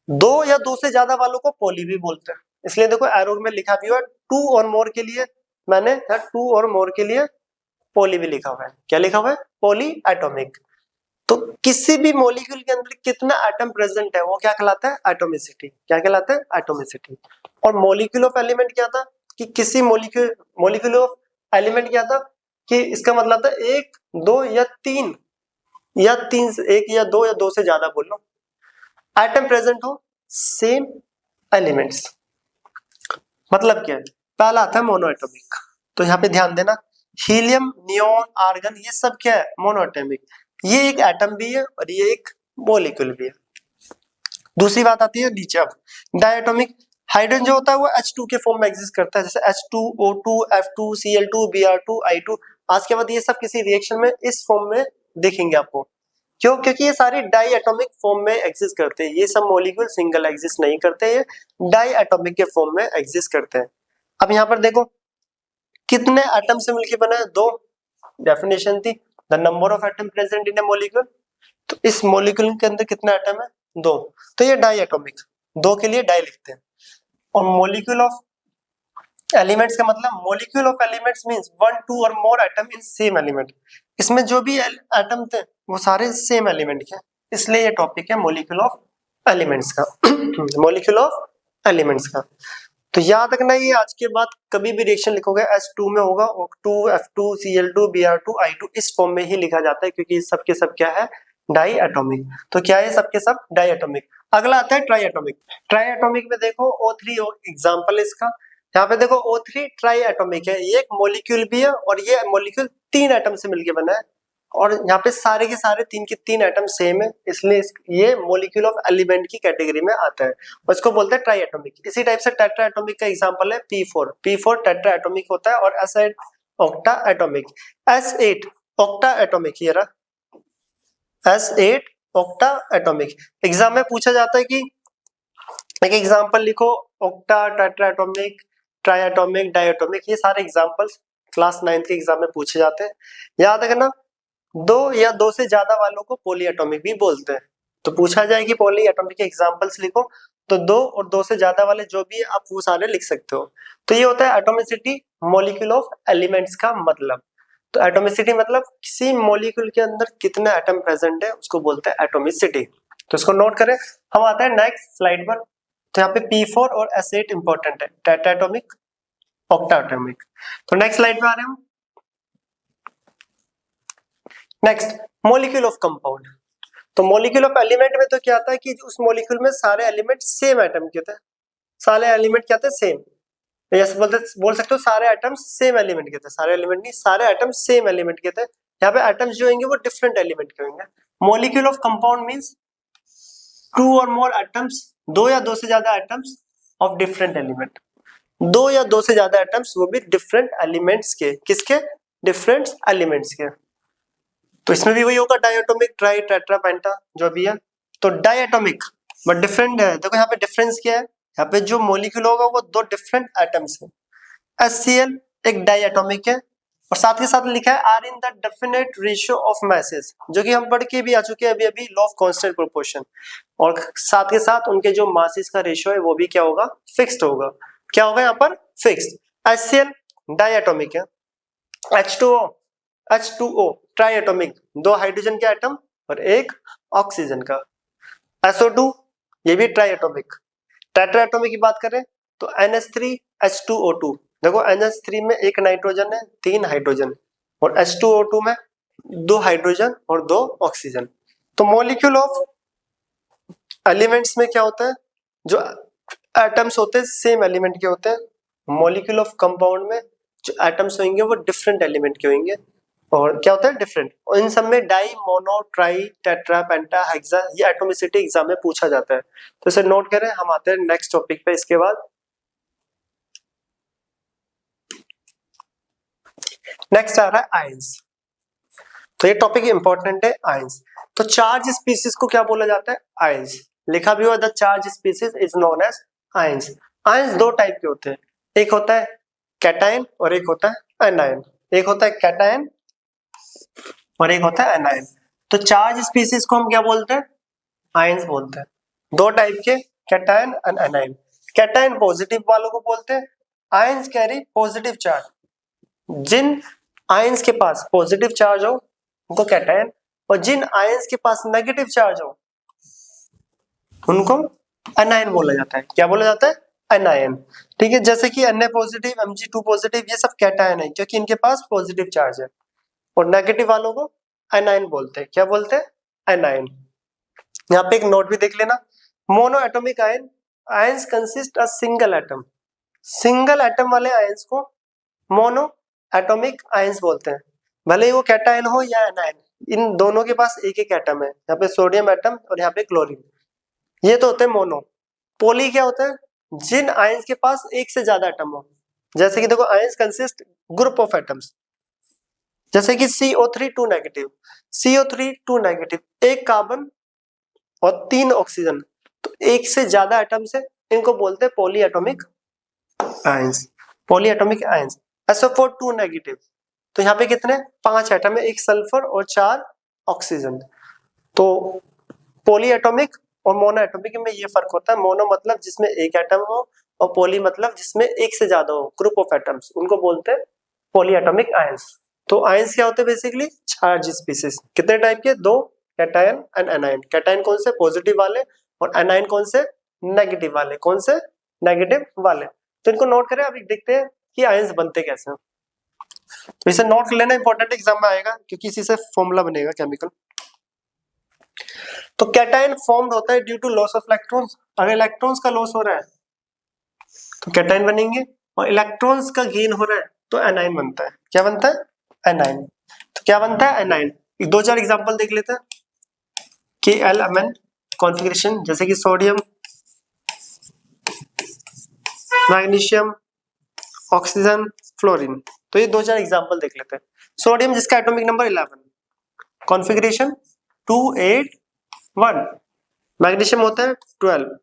दो या दो से ज्यादा वालों को पॉली भी बोलते हैं। इसलिए देखो एरो में लिखा भी हुआ है, टू और मोर के लिए मैंने टू और मोर के लिए पॉली भी लिखा हुआ है। क्या लिखा हुआ है, पॉली एटॉमिक। तो किसी भी मॉलिक्यूल के अंदर कितना एटम प्रेजेंट है वो क्या कहलाता है, एटोमिसिटी। क्या कहलाता है, एटोमिसिटी। और मॉलिक्यूल ऑफ एलिमेंट क्या था, कि किसी मॉलिक्यूल ऑफ एलिमेंट क्या था, कि इसका मतलब था एक, दो या तीन, एक या दो से ज्यादा बोल लो, एटम प्रेजेंट हो सेम एलिमेंट्स। मतलब क्या है, पहला आता है मोनोएटॉमिक। तो यहाँ पे ध्यान देना, हीलियम, नियोन, आर्गन, ये सब क्या है, मोनोएटॉमिक। ये एक एटम भी है और ये एक मॉलिक्यूल भी है। दूसरी बात आती है नीचे अब, डायटोमिक। हाइड्रोजन जो होता है वो H2 के फॉर्म में एग्जिस्ट करता है, जैसे H2O2, F2, Cl2, Br2, I2। आज के बाद ये सब किसी रिएक्शन में इस फॉर्म में दिखेंगे आपको। क्यों, क्योंकि ये सारे डाई एटॉमिक फॉर्म में एग्जिस्ट करते हैं। ये सब मॉलिक्यूल सिंगल एग्जिस्ट नहीं करते, ये डाई एटॉमिक के फॉर्म में एग्जिस्ट करते हैं। अब यहाँ पर देखो कितने एटम से मिलकर बना है, दो। डेफिनेशन थी the number of atom present in A molecule. तो इस मॉलिक्यूल के अंदर कितना एटम है, दो। तो ये डाई एटॉमिक, दो के लिए डाई लिखते हैं। और मॉलिक्यूल ऑफ एलिमेंट्स का मतलब, molecule of elements means one, two or more atom in same element. इसमें जो भी एटम थे वो सारे सेम एलिमेंट के, इसलिए ये टॉपिक है मॉलिक्यूल ऑफ एलिमेंट्स का। मॉलिक्यूल ऑफ एलिमेंट्स का। तो याद रखना, ये आज के बाद कभी भी रिएक्शन लिखोगे H2 में होगा O2, F2, Cl2, Br2, I2, इस फॉर्म में ही लिखा जाता है, क्योंकि सब के सब क्या है, डाई एटॉमिक। तो क्या है, सबके सब डाई एटॉमिक। अगला आता है ट्राई एटॉमिक। ट्राई एटॉमिक में देखो O3 एग्जांपल इसका, यहाँ पे देखो O3 ट्राई एटॉमिक है, ये एक मॉलिक्यूल भी है और ये मॉलिक्यूल 3 एटम से मिलके बना है और यहाँ पे सारे के सारे 3 के 3 एटम सेम है, इसलिए ये मॉलिक्यूल ऑफ एलिमेंट की कैटेगरी में आता है और इसको बोलते हैं ट्राई एटॉमिक। इसी टाइप से टेट्रा एटॉमिक का एग्जांपल है P4 टेट्रा एटॉमिक होता है और S8 octa atomic. S8 octa atomic, ये रहा S8 ऑक्टा एटॉमिक। एग्जाम में पूछा जाता है कि एक एग्जांपल लिखो, octa, tetra atomic, tri atomic, di atomic, ये सारे एग्जांपल्स क्लास 9th के एग्जाम में पूछे जाते हैं। याद रखना, 2 या 2 से ज्यादा वालों को पॉली एटॉमिक भी बोलते हैं। तो पूछा जाए कि पॉली एटॉमिक के एग्जांपल्स लिखो, तो 2 और 2 से ज्यादा वाले जो भी है आप वो सारे लिख सकते हो। तो ये होता है एटॉमिसिटी, मॉलिक्यूल ऑफ एलिमेंट्स का मतलब। तो एटॉमिसिटी मतलब किसी मॉलिक्यूल के अंदर कितने एटम प्रेजेंट है उसको बोलते हैं एटॉमिसिटी। तो इसको नोट करें। हम आते हैं नेक्स्ट स्लाइड पर। तो यहाँ पे P4 और S8 इंपॉर्टेंट है, टेट्रा एटॉमिक, ऑक्टा एटॉमिक। तो नेक्स्ट स्लाइड पे आ रहे हैं हम। Next, molecule of compound. तो मॉलिक्यूल ऑफ एलिमेंट में तो क्या आता है कि उस मॉलिक्यूल में सारे एलिमेंट सेम एटम के होते हैं। सारे एलिमेंट क्या होते हैं? सेम। जैसे बोल सकते हो सारे एटम्स सेम एलिमेंट के थे, सारे एलिमेंट नहीं, सारे एटम्स सेम एलिमेंट के थे। यहाँ पे एटम्स जो होंगे वो डिफरेंट एलिमेंट के होंगे। मॉलिक्यूल ऑफ कंपाउंड मींस 2 और मोर एटम्स, 2 या 2 से ज्यादा एटम्स ऑफ डिफरेंट एलिमेंट। 2 या 2 से ज्यादा एटम्स, वो भी डिफरेंट एलिमेंट्स के। किसके? डिफरेंट एलिमेंट्स के। तो इसमें भी वही होगा, डायटोमिक, ट्राई, टेट्रा, पेंटा जो भी है। तो डायटोमिक बट डिफरेंट है। देखो यहाँ पे डिफरेंस क्या है, यहाँ पे जो मॉलिक्यूल होगा वो 2 डिफरेंट एटम्स है। HCl एक डायटोमिक है और साथ के साथ लिखा है are in the definite ratio of masses, जो कि हम पढ़ के भी आ चुके हैं अभी अभी, लॉ ऑफ कांस्टेंट प्रोपोर्शन। और साथ के साथ उनके जो मासेस का रेशियो है वो भी क्या होगा? फिक्स्ड होगा। क्या होगा यहाँ पर? फिक्स्ड। HCl डायटोमिक है। H2O ट्राई एटॉमिक, 2 हाइड्रोजन के एटम और 1 ऑक्सीजन का। SO2 ये भी ट्राई एटॉमिक। टेट्रा एटॉमिक की बात करें तो NH3H2O2, देखो NH3 में 1 नाइट्रोजन है, 3 हाइड्रोजन, और H2O2 में 2 हाइड्रोजन और 2 ऑक्सीजन। तो मॉलिक्यूल ऑफ एलिमेंट्स में क्या होता है? जो एटम्स होते हैं सेम एलिमेंट के होते हैं। मॉलिक्यूल ऑफ कंपाउंड में जो एटम्स होंगे वो डिफरेंट एलिमेंट के होंगे और क्या होता है? डिफरेंट। और इन सब में डाई, मोनो, ट्राई, टेट्रा, पेंटा, हेक्सा, ये एटॉमिसिटी एग्जाम में पूछा जाता है। तो इसे नोट करें। हम आते हैं नेक्स्ट टॉपिक पे। इसके बाद नेक्स्ट आ रहा है आयंस। तो ये टॉपिक इंपॉर्टेंट है, आयंस। तो चार्ज स्पीसीज को क्या बोला जाता है? आयंस। लिखा भी हुआ the charge species is known as ions. Ions 2 type के होते हैं, एक होता है कैटायन और एक होता है एनायन। एक होता है कैटायन और एक होता है एनायन। तो चार्ज स्पीसीज को हम क्या बोलते हैं? आयंस बोलते हैं। 2 टाइप के, cation and anion. Cation positive वालों को बोलते हैं। Ions carry positive charge. जिन आयंस के पास पॉजिटिव चार्ज हो उनको कैटायन, और जिन आयंस के पास नेगेटिव चार्ज हो उनको एनायन बोला जाता है। क्या बोला जाता है? एनायन। ठीक है, जैसे कि Na पॉजिटिव, Mg2 पॉजिटिव, ये सब कैटायन है क्योंकि इनके पास पॉजिटिव चार्ज है। और नेगेटिव वालों को एनायन बोलते हैं। क्या बोलते हैं? एनायन। यहाँ पे एक नोट भी देख लेना, mono atomic ion, ions consist a single atom. Single atom वाले आयंस को मोनो एटॉमिक आयंस बोलते हैं, भले ही वो कैटायन हो या एनायन। इन दोनों के पास एक एक एटम है, यहाँ पे सोडियम एटम और यहाँ पे क्लोरीन। ये तो होते हैं मोनो। पोली क्या होता है? जिन आयंस के पास एक से ज्यादा एटम हो। जैसे कि देखो, ions consist group of atoms, जैसे कि CO3 2 negative, CO3 2 negative, 1 carbon और 3 ऑक्सीजन। तो एक से ज्यादा एटम्स है, इनको बोलते हैं poly atomic ions. Poly atomic ions. SO4 2 negative, तो यहाँ पे कितने? 5 एटम है, 1 सल्फर और 4 ऑक्सीजन। तो पॉली एटॉमिक और मोनो एटॉमिक में ये फर्क होता है। मोनो मतलब जिसमें 1 एटम हो और पॉली मतलब जिसमें 1 से ज्यादा हो, ग्रुप ऑफ एटम्स, उनको बोलते हैं पॉली एटॉमिक आयंस। तो आयंस क्या होते हैं? Basically charge species. कितने टाइप के? 2, कैटायन एंड एनायन। कैटायन कौन से? पॉजिटिव वाले, और एनायन कौन से? नेगेटिव वाले। कौन से? नेगेटिव वाले। तो इनको नोट करें। अभी देखते हैं कि आयंस बनते कैसे हैं। तो इसे नोट लेना इंपॉर्टेंट, एग्जाम में आएगा क्योंकि इसी से फॉर्मूला बनेगा केमिकल। तो कैटायन फॉर्म्ड होता है due to loss of electrons. अगर इलेक्ट्रॉन्स का लॉस हो रहा है तो कैटायन बनेंगे, और इलेक्ट्रॉन्स का गेन हो रहा है तो एनाइन बनता है। क्या बनता है? एनाइन। तो क्या बनता है? एनाइन। दो चार एग्जांपल देख लेते हैं। KLMn कॉन्फ़िगरेशन, जैसे कि सोडियम, मैग्नीशियम, ऑक्सीजन, फ्लोरीन। तो ये दो चार एग्जांपल देख लेते हैं। सोडियम जिसका एटॉमिक नंबर 11, कॉन्फ़िगरेशन 281। मैग्नीशियम होता है 12,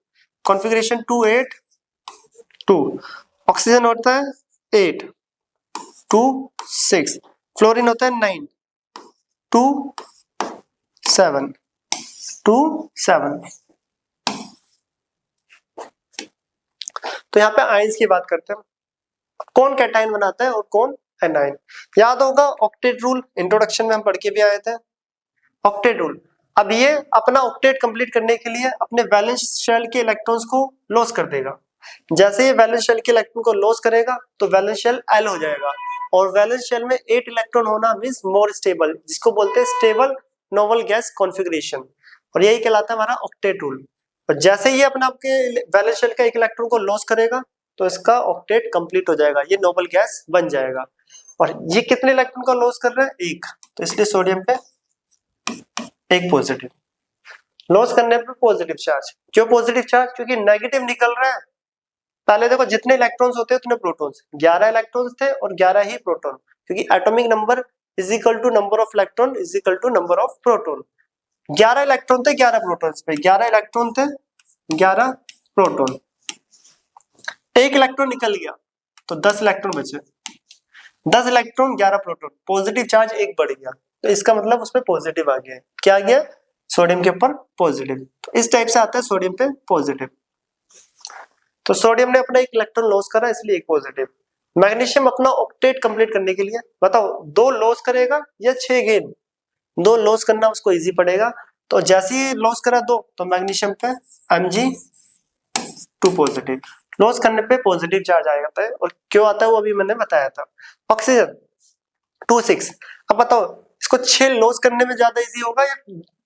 कॉन्फ़िगरेशन 282। ऑक्सीजन होता है 8, 2 6। फ्लोरीन होता है 9, 2 7, 2 7। तो यहाँ पे आयंस की बात करते हैं, कौन कैटायन बनाता है और कौन एनायन। याद होगा ऑक्टेट रूल, इंट्रोडक्शन में हम पढ़ के भी आए थे। ऑक्टेट रूल, अब ये अपना ऑक्टेट कंप्लीट करने के लिए अपने वैलेंस शेल के इलेक्ट्रॉन्स को लॉस कर देगा। जैसे ये वैलेंस शेल के इलेक्ट्रॉन को लॉस करेगा तो वैलेंस शेल L हो जाएगा, और वैलेंस शेल में 8 इलेक्ट्रॉन होना मींस मोर स्टेबल, जिसको बोलते हैं स्टेबल नोबल गैस कॉन्फ़िगरेशन, और यही कहलाता है हमारा ऑक्टेट रूल। और जैसे ये अपना आपके वैलेंस शेल का एक इलेक्ट्रॉन को लॉस करेगा तो इसका ऑक्टेट कंप्लीट हो जाएगा, ये नोबल गैस बन जाएगा। और ये कितने इलेक्ट्रॉन का लॉस कर रहा है? एक, तो इसलिए सोडियम पे एक पॉजिटिव। लॉस करने पे पॉजिटिव चार्ज। क्यों पॉजिटिव चार्ज? क्योंकि नेगेटिव निकल रहा है। पहले देखो जितने इलेक्ट्रॉन्स होते हैं उतने प्रोटॉन्स, 11 इलेक्ट्रॉन्स थे और 11 ही प्रोटॉन, क्योंकि atomic number is equal to number of electron is equal to number of proton. 11 electron थे 11 प्रोटॉन्स पे, 11 इलेक्ट्रॉन थे 11 प्रोटॉन। एक इलेक्ट्रॉन निकल गया तो 10 इलेक्ट्रॉन बचे, 10 इलेक्ट्रॉन 11 प्रोटॉन, पॉजिटिव चार्ज एक बढ़ गया, तो इसका मतलब उसमें पॉजिटिव आ गया। क्या आ गया? सोडियम के ऊपर पॉजिटिव। तो इस टाइप से आता है सोडियम पे पॉजिटिव। तो सोडियम ने अपना एक इलेक्ट्रॉन लॉस करा इसलिए एक पॉजिटिव। मैग्नीशियम अपना ऑक्टेट कंप्लीट करने के लिए बताओ 2 लॉस करेगा या 6 गेन? 2 लॉस करना उसको इजी पड़ेगा, तो जैसे ही लॉस करा 2 तो मैग्नीशियम पे Mg2 पॉजिटिव। लॉस करने पे पॉजिटिव चार्ज आ जाता है, और क्यों आता है वो अभी मैंने बताया था। ऑक्सीजन 2 6। अब बताओ इसको 6 लॉस करने में ज्यादा इजी होगा या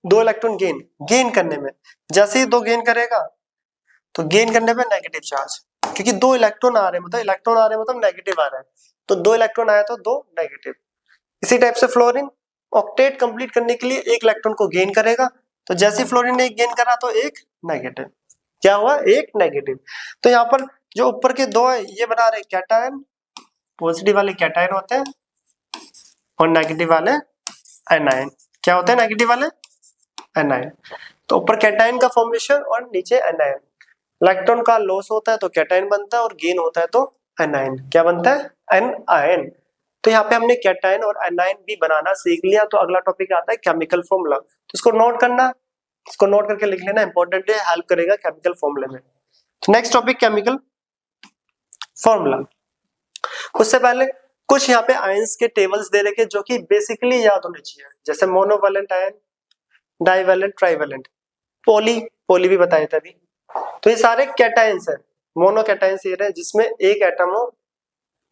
2 इलेक्ट्रॉन गेन करने में? जैसे ही 2 गेन करेगा तो गेन करने पे नेगेटिव चार्ज, क्योंकि 2 इलेक्ट्रॉन आ रहे हैं, मतलब इलेक्ट्रॉन आ रहे हैं मतलब नेगेटिव आ रहा है, तो 2 इलेक्ट्रॉन आया तो 2 नेगेटिव। इसी टाइप से फ्लोरीन ऑक्टेट कंप्लीट करने के लिए एक इलेक्ट्रॉन को गेन करेगा, तो जैसे फ्लोरीन ने एक गेन करा तो एक नेगेटिव। क्या हुआ? एक नेगेटिव। तो यहाँ पर जो ऊपर के 2 है ये बना रहे कैटायन, पॉजिटिव वाले कैटायन होते हैं और नेगेटिव वाले एनायन। क्या होते हैं नेगेटिव वाले? एनायन। तो ऊपर कैटायन का फॉर्मेशन और नीचे एनायन। इलेक्ट्रॉन का लॉस होता है तो कैटायन बनता है और गेन होता है तो एनायन। क्या बनता है? एनायन। तो यहाँ पे हमने कैटायन और एनायन भी बनाना सीख लिया। तो अगला टॉपिक आता है केमिकल फॉर्मूला। तो इसको नोट करना, इसको नोट करके लिख लेना, इंपॉर्टेंट है, हेल्प करेगा केमिकल फॉर्मूले में। Next topic chemical formula. उससे पहले कुछ यहाँ पे आयंस के टेबल्स दे रखे जो कि बेसिकली याद होने चाहिए, जैसे monovalent ion, divalent, trivalent, poly भी बताए थे अभी। तो ये सारे कैटायंस है। मोनो कैटायंस ये रहे जिसमें एक एटम हो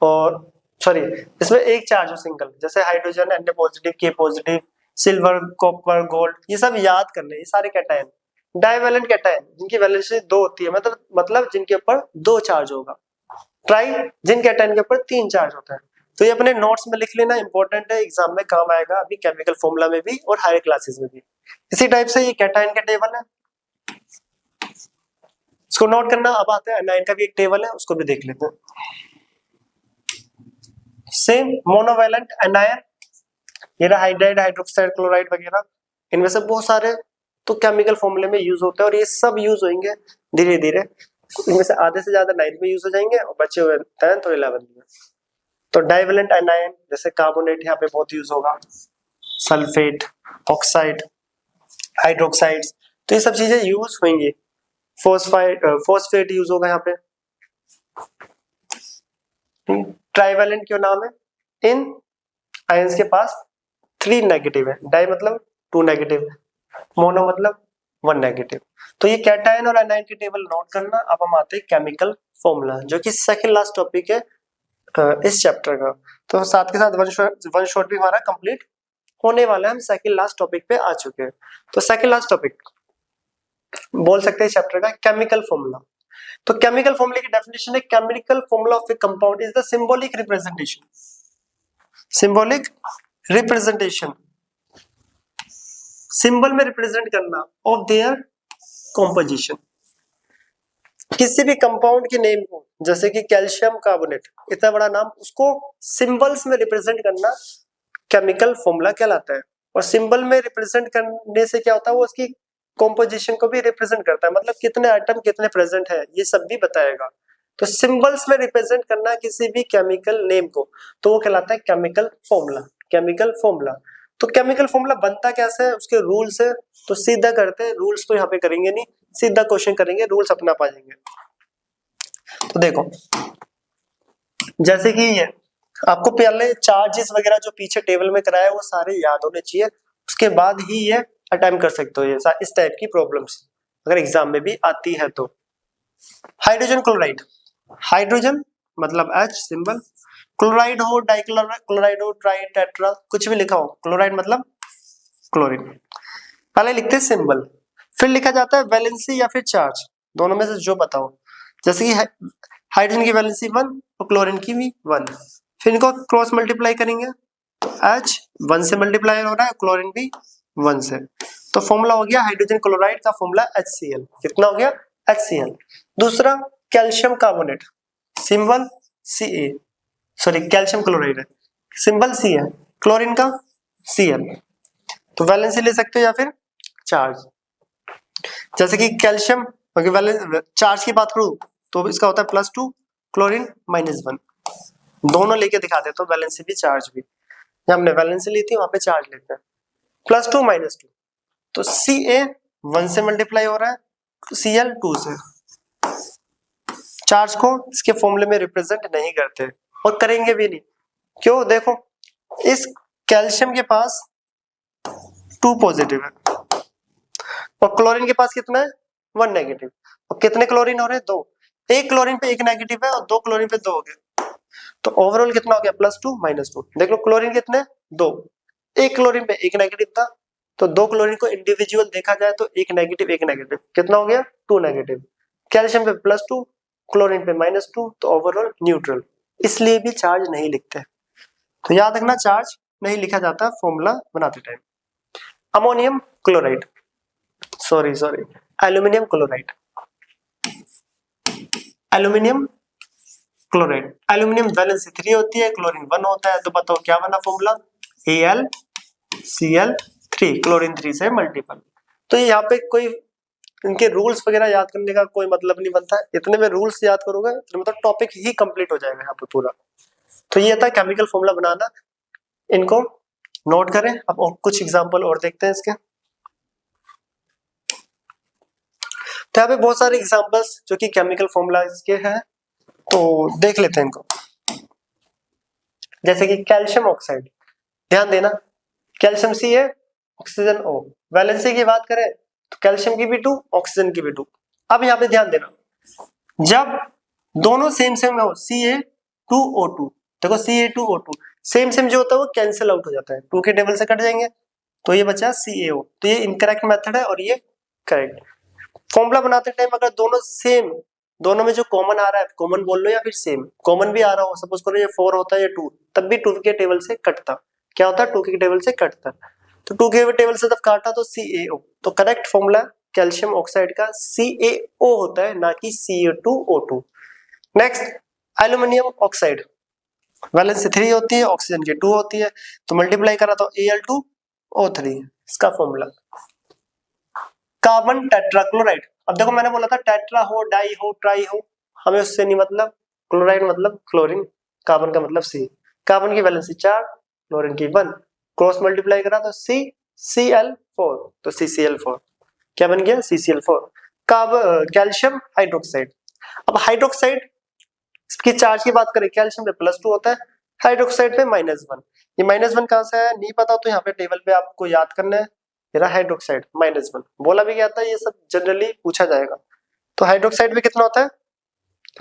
और सॉरी इसमें एक चार्ज हो सिंगल, जैसे hydrogen Na positive, K positive, silver, copper, gold, ये सब याद करने, ये सारे कैटायन। डाइवैलेंट कैटायन जिनकी वैलेंसी 2 होती है, मतलब जिनके ऊपर 2 चार्ज होगा। ट्राई जिन कैटायन के ऊपर 3 चार्ज होता है। तो ये अपने नोट्स में लिख लेना, इंपॉर्टेंट है, एग्जाम में काम आएगा, अभी केमिकल फॉर्मूला में भी और हायर क्लासेस में भी। इसी टाइप से ये कैटायन का टेबल है, इसको नोट करना। अब आते हैं एनायन का भी एक टेबल है, उसको भी देख लेते हैं। सेम मोनोवैलेंट एनायन, ये रहा हाइड्राइड, हाइड्रोक्साइड, क्लोराइड वगैरह, इनमें से बहुत सारे तो केमिकल फॉर्मूले में यूज होते हैं, और ये सब यूज होंगे धीरे धीरे। इनमें से आधे से ज्यादा 9th में यूज हो जाएंगे और बचे हुए 10th और 11th में। तो डाइवैलेंट एनायन जैसे कार्बोनेट यहाँ पे बहुत यूज होगा, सल्फेट, ऑक्साइड, हाइड्रोक्साइड्स, तो ये सब चीजें यूज होंगी। फॉस्फेट यूज होगा यहाँ पे। ट्राइवैलेंट क्यों नाम है? इन आयंस के पास 3 नेगेटिव है, डाई मतलब 2 नेगेटिव, मोनो मतलब 1 नेगेटिव। तो ये कैटायन और एनायन की टेबल नोट करना। अब हम आते हैं केमिकल फॉर्मूला, जो कि सेकंड लास्ट टॉपिक है इस चैप्टर का। तो साथ के साथ वन शॉट भी हमारा कंप्लीट होने वाला है, हम सेकंड लास्ट टॉपिक पे आ चुके हैं। तो सेकंड लास्ट टॉपिक बोल सकते हैं चैप्टर का केमिकल फॉर्मूला। तो केमिकल फॉर्मूले की डेफिनेशन है chemical formula of A compound is the symbolic representation, symbolic representation, symbol में रिप्रेजेंट करना ऑफ देयर कॉम्पोजिशन, किसी भी कंपाउंड के नेम को, जैसे कि कैल्शियम कार्बोनेट, इतना बड़ा नाम, उसको सिंबल्स में रिप्रेजेंट करना केमिकल फॉर्मूला कहलाता है। और सिंबल में रिप्रेजेंट करने से क्या होता है, वो उसकी कॉम्पोजिशन को भी रिप्रेजेंट करता है, मतलब कितने आइटम कितने प्रेजेंट है ये सब भी बताएगा। तो सिंबल्स में रिप्रेजेंट करना किसी भी केमिकल नेम को, तो वो कहलाता है केमिकल फॉर्मूला, केमिकल फॉर्मूला। तो केमिकल फॉर्मूला बनता कैसे है, उसके रूल्स है, तो सीधा करते हैं, रूल्स तो यहाँ पे करेंगे नहीं, सीधा क्वेश्चन करेंगे, रूल्स अपना पाएंगे। तो देखो जैसे कि ये आपको पहले चार्जेस वगैरह जो पीछे टेबल में कराया वो सारे याद होने चाहिए, उसके बाद ही ये अटेम्प्ट कर सकते हो ये इस टाइप की प्रॉब्लम्स, अगर एग्जाम में भी आती है तो। हाइड्रोजन क्लोराइड, हाइड्रोजन मतलब H सिंबल, क्लोराइड हो, डाइक्लोराइड हो, ट्राई टेट्रा, कुछ भी लिखा हो, क्लोराइड मतलब क्लोरीन। पहले लिखते हैं सिंबल, फिर लिखा जाता है वैलेंसी या फिर चार्ज, दोनों में से जो बताओ। जैसे कि हाइड्रोजन की वैलेंसी 1 और क्लोरीन की भी 1, फिर इनको क्रॉस मल्टीप्लाई करेंगे तो H 1 से मल्टीप्लाई हो रहा है, क्लोरीन भी 1 से, तो फॉर्मूला हो गया हाइड्रोजन क्लोराइड का फॉर्मूला HCl। कितना हो गया HCl। दूसरा calcium carbonate, symbol Ca, sorry calcium chloride है, सिंबल C है, क्लोरीन का Cl, तो वैलेंसी ले सकते हो या फिर चार्ज। जैसे कि कैल्शियम चार्ज की बात करूं तो इसका होता है +2, क्लोरीन -1, दोनों लेके दिखा देते हो, वैलेंसी भी चार्ज भी। हमने वैलेंसी ली थी, वहां पे चार्ज लेते हैं, +2 -2, तो Ca 1 से मल्टीप्लाई हो रहा है, Cl 2 से। चार्ज को इसके फॉर्मूले में रिप्रेजेंट नहीं करते और करेंगे भी नहीं, क्यों? देखो इस कैल्शियम के पास 2 पॉजिटिव है और क्लोरीन के पास कितना है 1 नेगेटिव, और कितने क्लोरीन हो रहे हैं 2, एक क्लोरीन पे 1 नेगेटिव है और 2 क्लोरीन पे 2 हो गए, तो ओवरऑल कितना हो गया +2 -2। देख लो क्लोरीन कितने 2, एक क्लोरीन पे 1 नेगेटिव था, तो 2 क्लोरीन को इंडिविजुअल देखा जाए तो 1 नेगेटिव, कितना हो गया 2 नेगेटिव। कैल्शियम पे +2, क्लोरीन पे -2, तो ओवरऑल न्यूट्रल, इसलिए भी चार्ज नहीं लिखते। तो याद रखना चार्ज नहीं लिखा जाता फॉर्मूला बनाते time. Ammonium chloride, sorry aluminium chloride, aluminium chloride, aluminium valency 3 होती है, क्लोरीन 1 होता है, तो बताओ क्या बना फॉर्मूला AlCl3, क्लोरीन 3 से मल्टीपल। तो यहाँ पे कोई इनके रूल्स वगैरह याद करने का कोई मतलब नहीं बनता है, इतने में रूल्स याद करोगे तो मतलब टॉपिक ही कंप्लीट हो जाएगा यहाँ पे पूरा। तो ये था केमिकल फॉर्मूला बनाना, इनको नोट करें। अब और कुछ एग्जांपल और देखते हैं इसके। तो यहाँ पे बहुत सारे एग्जांपल्स जो कि केमिकल फॉर्मूला के हैं, तो देख लेते हैं इनको। जैसे कि कैल्शियम ऑक्साइड, ध्यान देना कैल्शियम C है, ऑक्सीजन O, वैलेंसी की बात करें तो कैल्शियम की भी 2, ऑक्सीजन की भी 2। अब यहाँ पे ध्यान देना, जब दोनों सेम हो Ca2O2, देखो Ca2O2 सेम जो होता है वो कैंसिल आउट हो जाता है, 2 के टेबल से कट जाएंगे, तो ये बचा CaO। तो ये इनकरेक्ट मेथड है और ये करेक्ट। फॉर्मूला बनाते टाइम अगर दोनों सेम, दोनों में जो कॉमन आ रहा है कॉमन बोल लो या फिर सेम, कॉमन भी आ रहा हो, सपोज करो ये 4 होता है या 2, तब भी 2 के टेबल से कटता, क्या होता है 2 के टेबल से कटता, तो 2 के टेबल से जब काटा तो CaO। तो करेक्ट फॉर्मूला कैल्शियम ऑक्साइड का CaO होता है, ना कि Ca2O2। Next aluminium oxide, valency 3 होती है, ऑक्सीजन की 2 होती है, तो मल्टीप्लाई करा तो Al2O3, इसका फॉर्मूला। कार्बन टेट्राक्लोराइड, अब देखो मैंने बोला था टेट्रा हो, डाई हो, ट्राई हो, हमें उससे नहीं मतलब, क्लोराइड मतलब क्लोरीन, कार्बन का मतलब C, कार्बन की वैलेंसी 4, क्लोरीन की 1, क्रॉस मल्टीप्लाई करा तो CCl4, तो CCl4 क्या बन गया CCl4। कैल्शियम हाइड्रोक्साइड, अब हाइड्रोक्साइड इसकी चार्ज की बात करें, कैल्शियम पे +2 होता है, हाइड्रोक्साइड पे -1, ये -1 कहां से आया नहीं पता, तो यहाँ पे टेबल पे आपको याद करना है, मेरा हाइड्रोक्साइड -1 बोला भी गया था, ये सब जनरली पूछा जाएगा। तो हाइड्रोक्साइड पे कितना होता है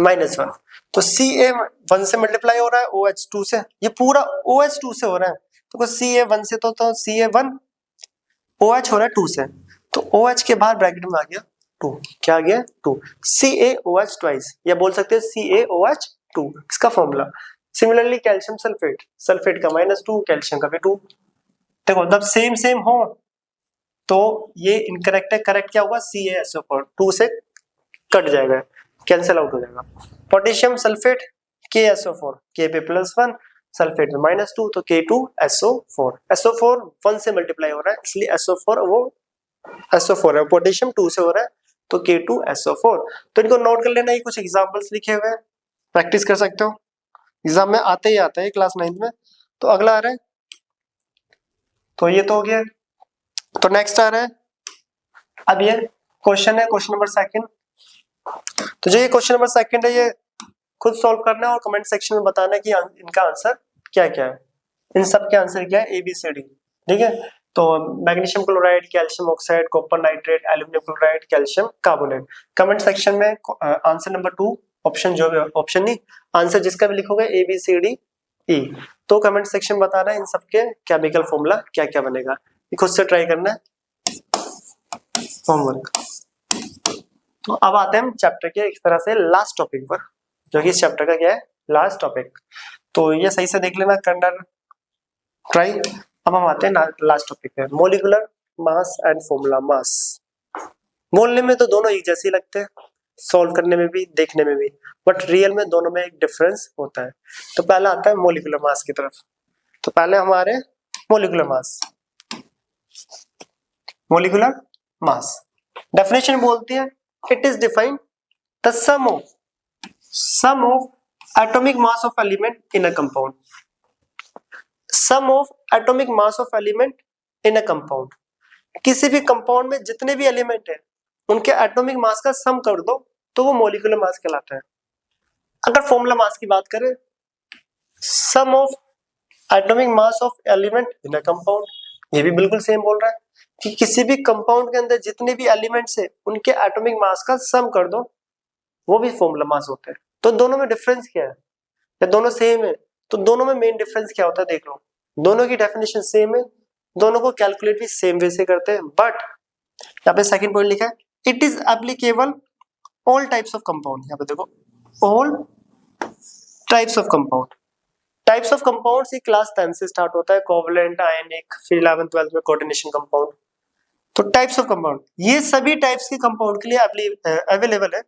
-1, तो Ca1 से मल्टीप्लाई हो रहा है OH2 से, ये पूरा OH2 से हो रहा है, तो Ca1 से तो Ca1 OH हो रहा है 2 से, तो OH के बाहर ब्रैकेट में आ गया 2, क्या आ गया 2, CaOH ट्वाइस, या बोल सकते हैं CaOH2 इसका formula. Similarly calcium sulphate, sulphate का -2, कैल्शियम का भी 2। देखो जब सेम सेम हो तो ये इनकरेक्ट है, करेक्ट क्या होगा CaSO4, 2 से कट जाएगा, कैंसिल आउट हो जाएगा। Potassium sulphate KSO4, Kp+1, sulphate में -2 तो K2SO4, SO4 1 से मल्टीप्लाई हो रहा है इसलिए SO4 वो SO4 है, पोटेशियम 2 से हो रहा है तो K2SO4। तो इनको नोट कर लेना, ये कुछ एग्जांपल्स लिखे हुए हैं, प्रैक्टिस कर सकते हो, एग्जाम में आते ही आता है क्लास 9 में। तो अगला आ रहा है, तो ये तो हो गया। तो नेक्स्ट आ रहा है, अब ये क्वेश्चन है, क्वेश्चन नंबर 2। तो जो ये क्वेश्चन नंबर 2 है ये खुद सॉल्व करना है और कमेंट सेक्शन में बताना है कि इनका आंसर क्या क्या है। इन सब के आंसर क्या है ABCD, ठीक है। तो magnesium chloride, calcium oxide, copper nitrate, aluminium chloride, calcium carbonate. Comment section में आंसर नंबर 2 ऑप्शन, जो भी ऑप्शन नहीं, आंसर जिसका भी लिखोगे ABCDE, तो कमेंट सेक्शन बताना है इन सबके केमिकल फॉर्मूला क्या क्या बनेगा। ये खुद से ट्राई करना है होमवर्क। तो अब आते हैं हम चैप्टर के एक तरह से लास्ट टॉपिक पर, जो कि इस चैप्टर का क्या है लास्ट टॉपिक। तो ये सही से देख लेना, करना ट्राई। अब हम आते हैं लास्ट टॉपिक पे, molecular mass and formula mass. बोलने में तो दोनों एक जैसे ही लगते हैं, सॉल्व करने में भी, देखने में भी, बट रियल में दोनों में एक डिफरेंस होता है। तो पहला आता है मोलिकुलर मास की तरफ। तो पहले हमारे molecular mass, molecular mass definition बोलती है, it is defined the sum of atomic mass of element in a compound, sum of atomic mass of element in a compound. किसी भी कंपाउंड में जितने भी एलिमेंट है उनके एटॉमिक मास का सम कर दो तो वो मोलिकुलर मास कहलाता है। अगर फॉर्मूला मास की बात करें, sum of atomic mass of element in a compound, ये भी बिल्कुल सेम बोल रहा है कि किसी भी कंपाउंड के अंदर जितने भी एलिमेंट्स है उनके एटॉमिक मास का सम कर दो, वो भी फॉर्मूला मास होता है। तो दोनों में डिफरेंस क्या है, या दोनों सेम है? तो दोनों में मेन डिफरेंस क्या होता है देख लो, दोनों की डेफिनेशन सेम है, दोनों को कैलकुलेट भी सेम वे से करते हैं, बट यहाँ पे सेकंड पॉइंट लिखा है, it is applicable all types of compound. यहाँ पे देखो all types of compound, types of compounds ये क्लास 10 से स्टार्ट होता है, कोवलेंट, आयनिक, फिर 11th 12th में कोऑर्डिनेशन कंपाउंड। तो टाइप्स ऑफ कंपाउंड ये सभी टाइप्स के कंपाउंड के लिए अवेलेबल है,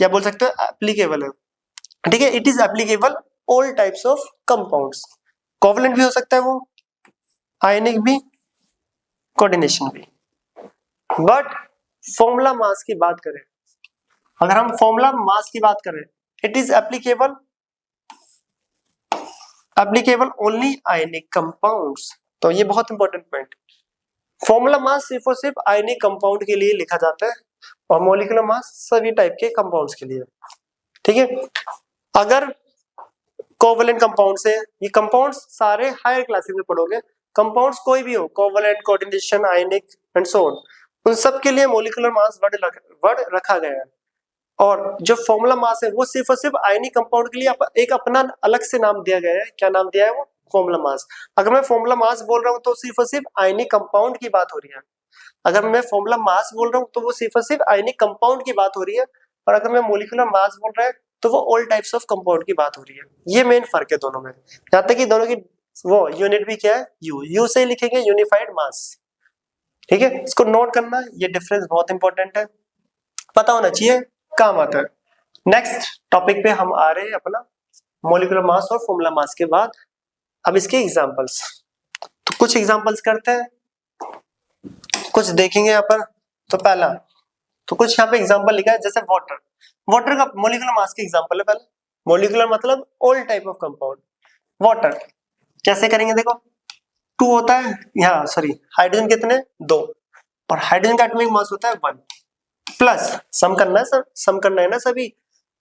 या बोल सकते हो एप्लीकेबल है, ठीक है। It is applicable all types of compounds, covalent भी हो सकता है वो, आयनिक भी, कोऑर्डिनेशन भी। बट फॉर्मूला मास की बात करें, अगर हम फॉर्मूला मास की बात करें, it is applicable only ionic compounds. तो ये बहुत इंपॉर्टेंट पॉइंट, फॉर्मूला मास सिर्फ और सिर्फ आयनिक कंपाउंड के लिए लिखा जाता है और मॉलिक्यूलर मास सभी टाइप के कंपाउंड्स के लिए, ठीक है। अगर कोवलेंट कंपाउंड से, ये कंपाउंड्स सारे हायर क्लासेस में पढ़ोगे, कंपाउंड्स कोई भी हो, covalent, coordination, ionic and so on, उन सब के लिए मॉलिक्यूलर मास वर्ड रखा गया है। और जो फॉर्मूला मास है वो सिर्फ और सिर्फ आयनिक कंपाउंड के लिए एक अपना अलग से नाम दिया गया है। क्या नाम दिया है वो? Formula mass. अगर मैं फॉर्मूला मास बोल रहा हूँ तो सिर्फ और सिर्फ आयनिक कंपाउंड की बात हो रही है, अगर मैं फॉर्मूला मास बोल रहा हूँ तो वो सिर्फ और सिर्फ आयनिक कंपाउंड की बात हो रही है, और अगर मैं मॉलिक्यूलर मास बोल रहा है तो वो ऑल टाइप्स ऑफ कंपाउंड की बात हो रही है। ये मेन फर्क है दोनों में। यहाँ तक कि दोनों की वो यूनिट भी क्या है, यू से लिखेंगे यूनिफाइड मास, ठीक है। इसको नोट करना, ये डिफरेंस बहुत इंपॉर्टेंट है, पता होना चाहिए, काम आता है। नेक्स्ट टॉपिक पे हम आ रहे हैं अपना मॉलिक्यूलर मास और फॉर्मूला मास के बाद अब इसके एग्जांपल्स। तो कुछ एग्जांपल्स करते हैं, कुछ देखेंगे यहाँ पर। तो पहला, तो कुछ यहाँ पे एग्जांपल लिखा है, जैसे वाटर, वाटर का मॉलिक्यूलर मास के एग्जांपल है। पहले मॉलिक्यूलर मतलब all type of compound. Water कैसे करेंगे, देखो 2 होता है यहाँ, सॉरी हाइड्रोजन कितने 2, और हाइड्रोजन का एटॉमिक मास होता है 1, प्लस सम करना है सर, सम करना है ना सभी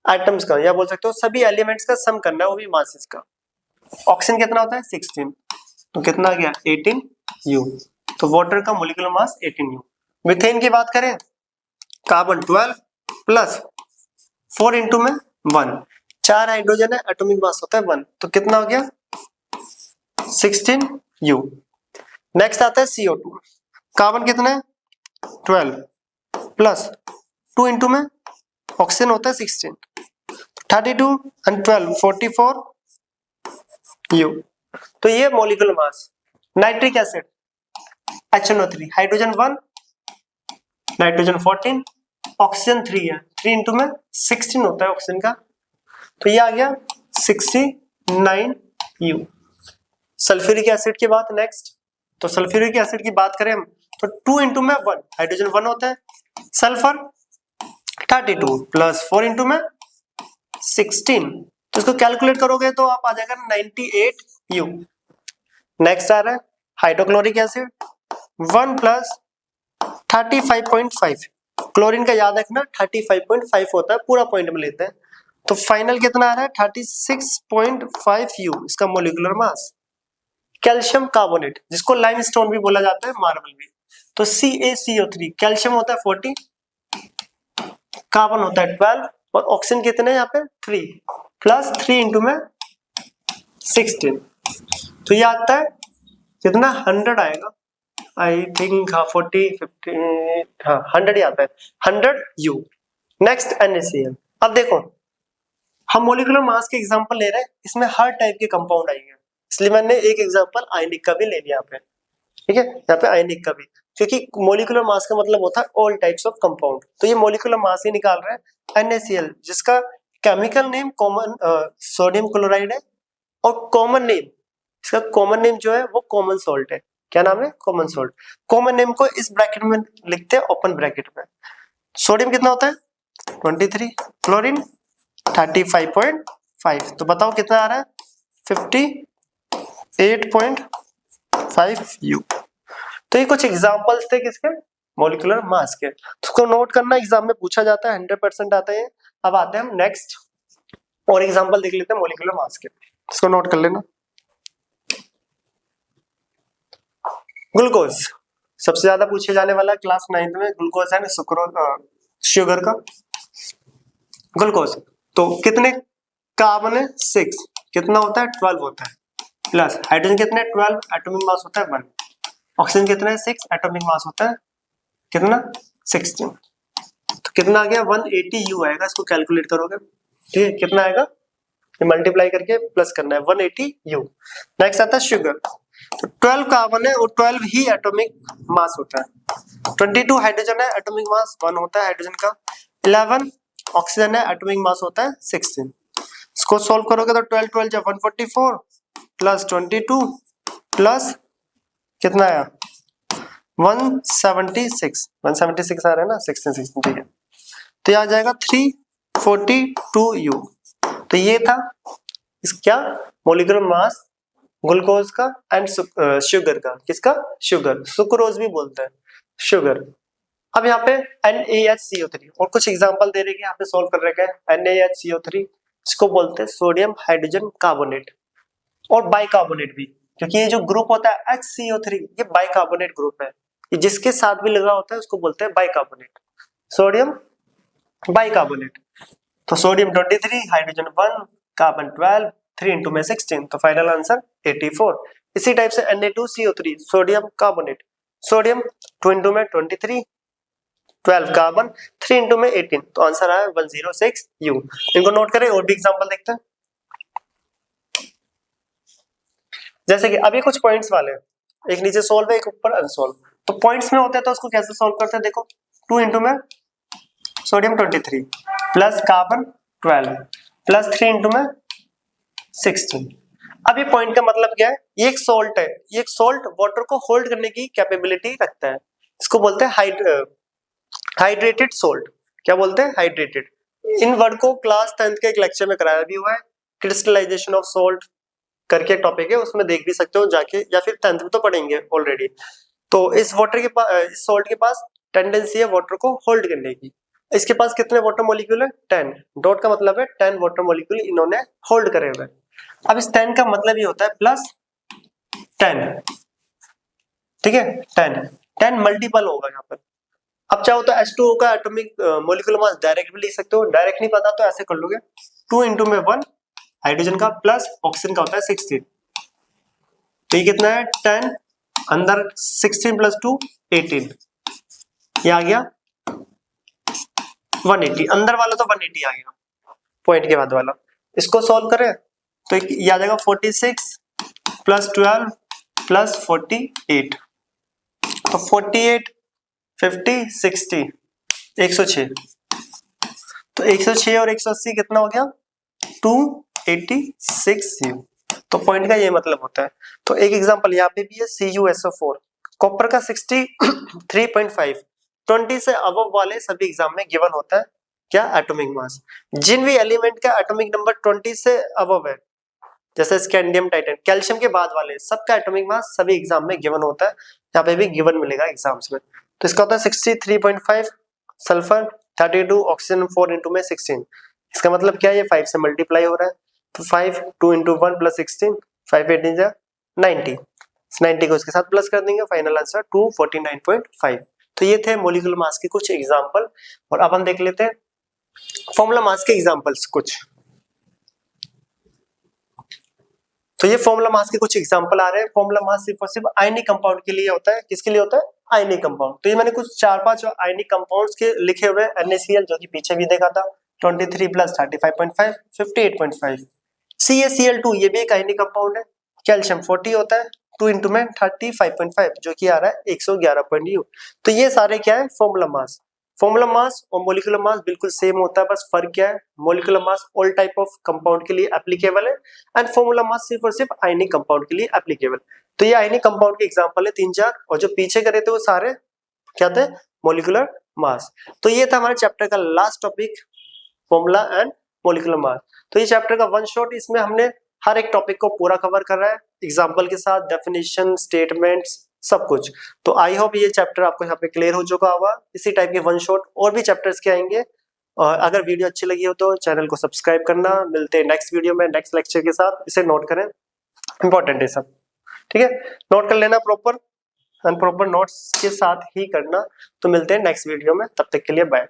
एटम्स का, या बोल सकते हो सभी एलिमेंट्स का सम करना है, वो भी मासेस का। ऑक्सीजन कितना होता है 16, तो कितना आ गया 18U, तो वाटर का मॉलिक्यूलर मास 18U। मीथेन की बात करें, कार्बन 12 प्लस 4 इंटू में 1, 4 हाइड्रोजन है, एटॉमिक मास होता है 1, तो कितना हो गया 16U। नेक्स्ट आता है CO2, कार्बन कितना है 12 प्लस 2 इंटू में ऑक्सीजन होता है 16, 32 एंड 12 44 U। तो ये molecular mass. Nitric acid HNO3, hydrogen 1, nitrogen 14, oxygen 3 है, 3 इंटू में 16 होता है ऑक्सीजन का, तो ये आ गया 69 U। सल्फ्यूरिक एसिड की बात नेक्स्ट, तो सल्फ्यूरिक एसिड की बात करें हम तो 2 इंटू में 1, हाइड्रोजन 1 होता है, सल्फर 32 प्लस 4 इंटू में 16, तो इसको कैलकुलेट करोगे तो आप आ जाएगा 98 U। नेक्स्ट आ रहा है हाइड्रोक्लोरिक एसिड 1 प्लस 35.5, क्लोरीन का याद रखना 35.5 होता है, पूरा पॉइंट में लेते हैं, तो फाइनल कितना आ रहा है 36.5 U इसका मोलिकुलर मास। कैल्शियम कार्बोनेट जिसको लाइमस्टोन भी बोला जाता है, मार्बल भी, तो CaCO3, कैल्शियम होता है 40, कार्बन होता है 12 और ऑक्सीजन कितने हैं यहाँ पे 3 प्लस 3 इंटू में 16, तो ये आता है कितना 100 आएगा, आई थिंक हाँ 40 50 हाँ 100 ही आता है, 100 U। Next NaCl। अब देखो हम मोलिकुलर मास के एग्जांपल ले रहे हैं, इसमें हर टाइप के कंपाउंड आएंगे, इसलिए मैंने एक एग्जांपल आयनिक का भी ले लिया यहाँ पे, ठीक है, यहाँ पे आयनिक का भी, क्योंकि मोलिकुलर मास का मतलब होता है ऑल टाइप्स ऑफ कंपाउंड, तो ये मोलिकुलर मास ही निकाल रहे हैं NaCl, जिसका chemical name common sodium chloride है और कॉमन नेम, इसका कॉमन नेम जो है वो कॉमन सॉल्ट है। क्या नाम है? Common salt. कॉमन नेम को इस ब्रैकेट में लिखते हैं, ओपन ब्रैकेट में। सोडियम कितना होता है 23, क्लोरीन 35.5, तो बताओ कितना आ रहा है 58.5 U। तो ये कुछ एग्जांपल्स थे किसके, मॉलिक्यूलर मास के, उसको नोट करना, एग्जाम में पूछा जाता है, 100% आता है। अब आते हैं हम नेक्स्ट और एग्जांपल देख लेते हैं मॉलिक्यूलर मास के, इसको नोट कर लेना। ग्लूकोज सबसे ज्यादा पूछे जाने वाला क्लास 9th में, ग्लूकोज है सुक्रोज शुगर का। ग्लूकोज तो कितने कार्बन है 6, कितना होता है 12 होता है, प्लस हाइड्रोजन कितने 12, एटॉमिक मास होता है 1, ऑक्सीजन कितना है 6, एटॉमिक मास होता है कितना 16, तो कितना आ गया 180 U आएगा, इसको कैलकुलेट करोगे, ठीक है, कितना आएगा, ये मल्टीप्लाई करके प्लस करना है 180 U। नेक्स्ट आता है शुगर, तो 12 कार्बन है और 12 ही एटॉमिक मास होता है, 22 हाइड्रोजन है, एटॉमिक मास 1 होता है हाइड्रोजन का, 11 ऑक्सीजन है, एटॉमिक मास होता है 16। इसको सॉल्व करोगे तो 12 12 जब 144 प्लस 22 प्लस कितना आया 176 176 आ रहा है ना, 16 16, ठीक है, तो ये आ जाएगा 342 U। तो ये था इस क्या मॉलिक्यूलर मास ग्लूकोज का एंड शुगर का, किसका, शुगर, सुक्रोज भी बोलते हैं शुगर। अब यहाँ पे NaHCO3 और कुछ एग्जांपल दे रहे हैं, यहाँ पे सॉल्व कर रखे हैं। NaHCO3 इसको बोलते हैं सोडियम हाइड्रोजन कार्बोनेट और बाइकार्बोनेट भी, क्योंकि ये जो ग्रुप होता है HCO3 ये बाइकार्बोनेट ग्रुप है, ये जिसके साथ भी लगा होता है उसको बोलते हैं बाइकार्बोनेट, सोडियम बाइकार्बोनेट। तो सोडियम 23, हाइड्रोजन 1, कार्बन 12, 3 इंटू में 16, तो फाइनल आंसर 84। इसी टाइप से Na2CO3 sodium carbonate, sodium 2 into में 23, 12 कार्बन, 3 इंटू में 18, तो आंसर आया 106 U। इनको नोट करें और भी एग्जांपल देखते हैं, जैसे कि अभी कुछ पॉइंट्स वाले हैं, एक नीचे सोल्व है एक ऊपर अनसोल्व, तो पॉइंट्स में होते हैं तो उसको कैसे सोल्व करते हैं, देखो 2 इंटू में sodium 23 plus carbon 12 plus 3 into में 16। अब ये पॉइंट का मतलब क्या है, ये एक सॉल्ट है, ये एक सॉल्ट वाटर को होल्ड करने की कैपेबिलिटी रखता है, इसको बोलते हैं हाइड्रेटेड सॉल्ट। क्या बोलते हैं, हाइड्रेटेड। इन वर्ड को क्लास 10th के एक लेक्चर में कराया भी हुआ है, क्रिस्टलाइजेशन ऑफ सॉल्ट करके टॉपिक है, उसमें देख भी सकते हो जाके, या फिर 10th में तो पढ़ेंगे ऑलरेडी। तो इस वाटर के पास, इस सॉल्ट के पास टेंडेंसी है वाटर को होल्ड करने की। इसके पास कितने वाटर मॉलिक्यूल है 10, डॉट का मतलब है 10 वाटर मॉलिक्यूल इन्होंने होल्ड करे हुए। अब इस 10 का मतलब ये होता है प्लस 10, ठीक है, 10 मल्टीपल होगा यहाँ पर। अब चाहो तो H2O का एटॉमिक मॉलिक्यूलर मास डायरेक्ट भी लिख सकते हो, डायरेक्ट नहीं पता तो ऐसे कर लोगे 2 इंटू में 1 हाइड्रोजन का प्लस ऑक्सीजन का होता है 16, तो ये कितना है 10 अंदर 16 प्लस 2 18, ये आ गया 180, अंदर वाला तो 180 आ गया, पॉइंट के बाद वाला। इसको सॉल्व करें तो ये आ जाएगा 46 प्लस 12 प्लस 48, तो 48 50 60 106, तो 106 और 180 कितना हो गया 286U। तो पॉइंट का ये मतलब होता है। तो एक एग्जांपल यहाँ पे भी है CuSO4, कॉपर का 63.5, 20 से अबव वाले सभी एग्जाम में गिवन होता है क्या एटॉमिक मास। जिन भी एलिमेंट का एटॉमिक नंबर 20 से अबव है, जैसे स्कैंडियम टाइटन कैल्शियम के बाद वाले सबका एटॉमिक मास सभी एग्जाम में गिवन होता है, यहाँ पे भी गिवन मिलेगा एग्जाम्स में। तो इसका होता है 63.5 सल्फर 32 ऑक्सीजन 4 इंटू में 16, इसका मतलब क्या है ये 5 से मल्टीप्लाई हो रहा है, तो 5 2 इंटू 1 प्लस 16 5 8 90, 90 को इसके साथ प्लस कर देंगे, फाइनल आंसर 249.5। तो ये थे मॉलिक्यूलर मास के कुछ एग्जांपल। और अब हम देख लेते हैं फॉर्मूला मास के एग्जांपल्स कुछ। तो ये फॉर्मूला मास के कुछ एग्जांपल आ रहे हैं। फॉर्मूला मास सिर्फ और सिर्फ आयनिक कंपाउंड के लिए होता है। किसके लिए होता है? Ionic compound. तो ये मैंने कुछ 4-5 आयनिक कंपाउंड्स के लिखे हुए NaCl जो कि पीछे भी देखा था 23 प्लस 35.5 58.5। CaCl2 ये भी एक आयनिक कंपाउंड है। कैल्शियम 40 होता है 2 इंटू में 35.5 जो कि आ रहा है 111.U। तो ये सारे क्या है फॉर्मूला मास। फॉर्मूला मास और मोलिकुलर मास बिल्कुल सेम होता है, बस फर्क क्या है molecular mass all type of compound के लिए एप्लीकेबल है एंड फॉर्मूला मास सिर्फ और सिर्फ आयनिक कंपाउंड के लिए एप्लीकेबल। तो ये आयनिक कंपाउंड के एग्जांपल है 3-4 और जो पीछे करे थे वो सारे क्या थे मोलिकुलर मास। तो ये था हमारे चैप्टर का last topic formula and molecular mass. तो ये चैप्टर का वन शॉट, इसमें हमने हर एक टॉपिक को पूरा कवर कर रहा है एग्जाम्पल के साथ, डेफिनेशन स्टेटमेंट्स सब कुछ। तो आई होप ये चैप्टर आपको यहाँ पे क्लियर हो चुका होगा। इसी टाइप के वन शॉट और भी चैप्टर्स के आएंगे और अगर वीडियो अच्छी लगी हो तो चैनल को सब्सक्राइब करना। मिलते हैं नेक्स्ट वीडियो में नेक्स्ट लेक्चर के साथ। इसे नोट करें, इंपॉर्टेंट है सब, ठीक है, नोट कर लेना प्रॉपर एंड प्रॉपर नोट्स के साथ ही करना। तो मिलते हैं नेक्स्ट वीडियो में, तब तक के लिए बाय।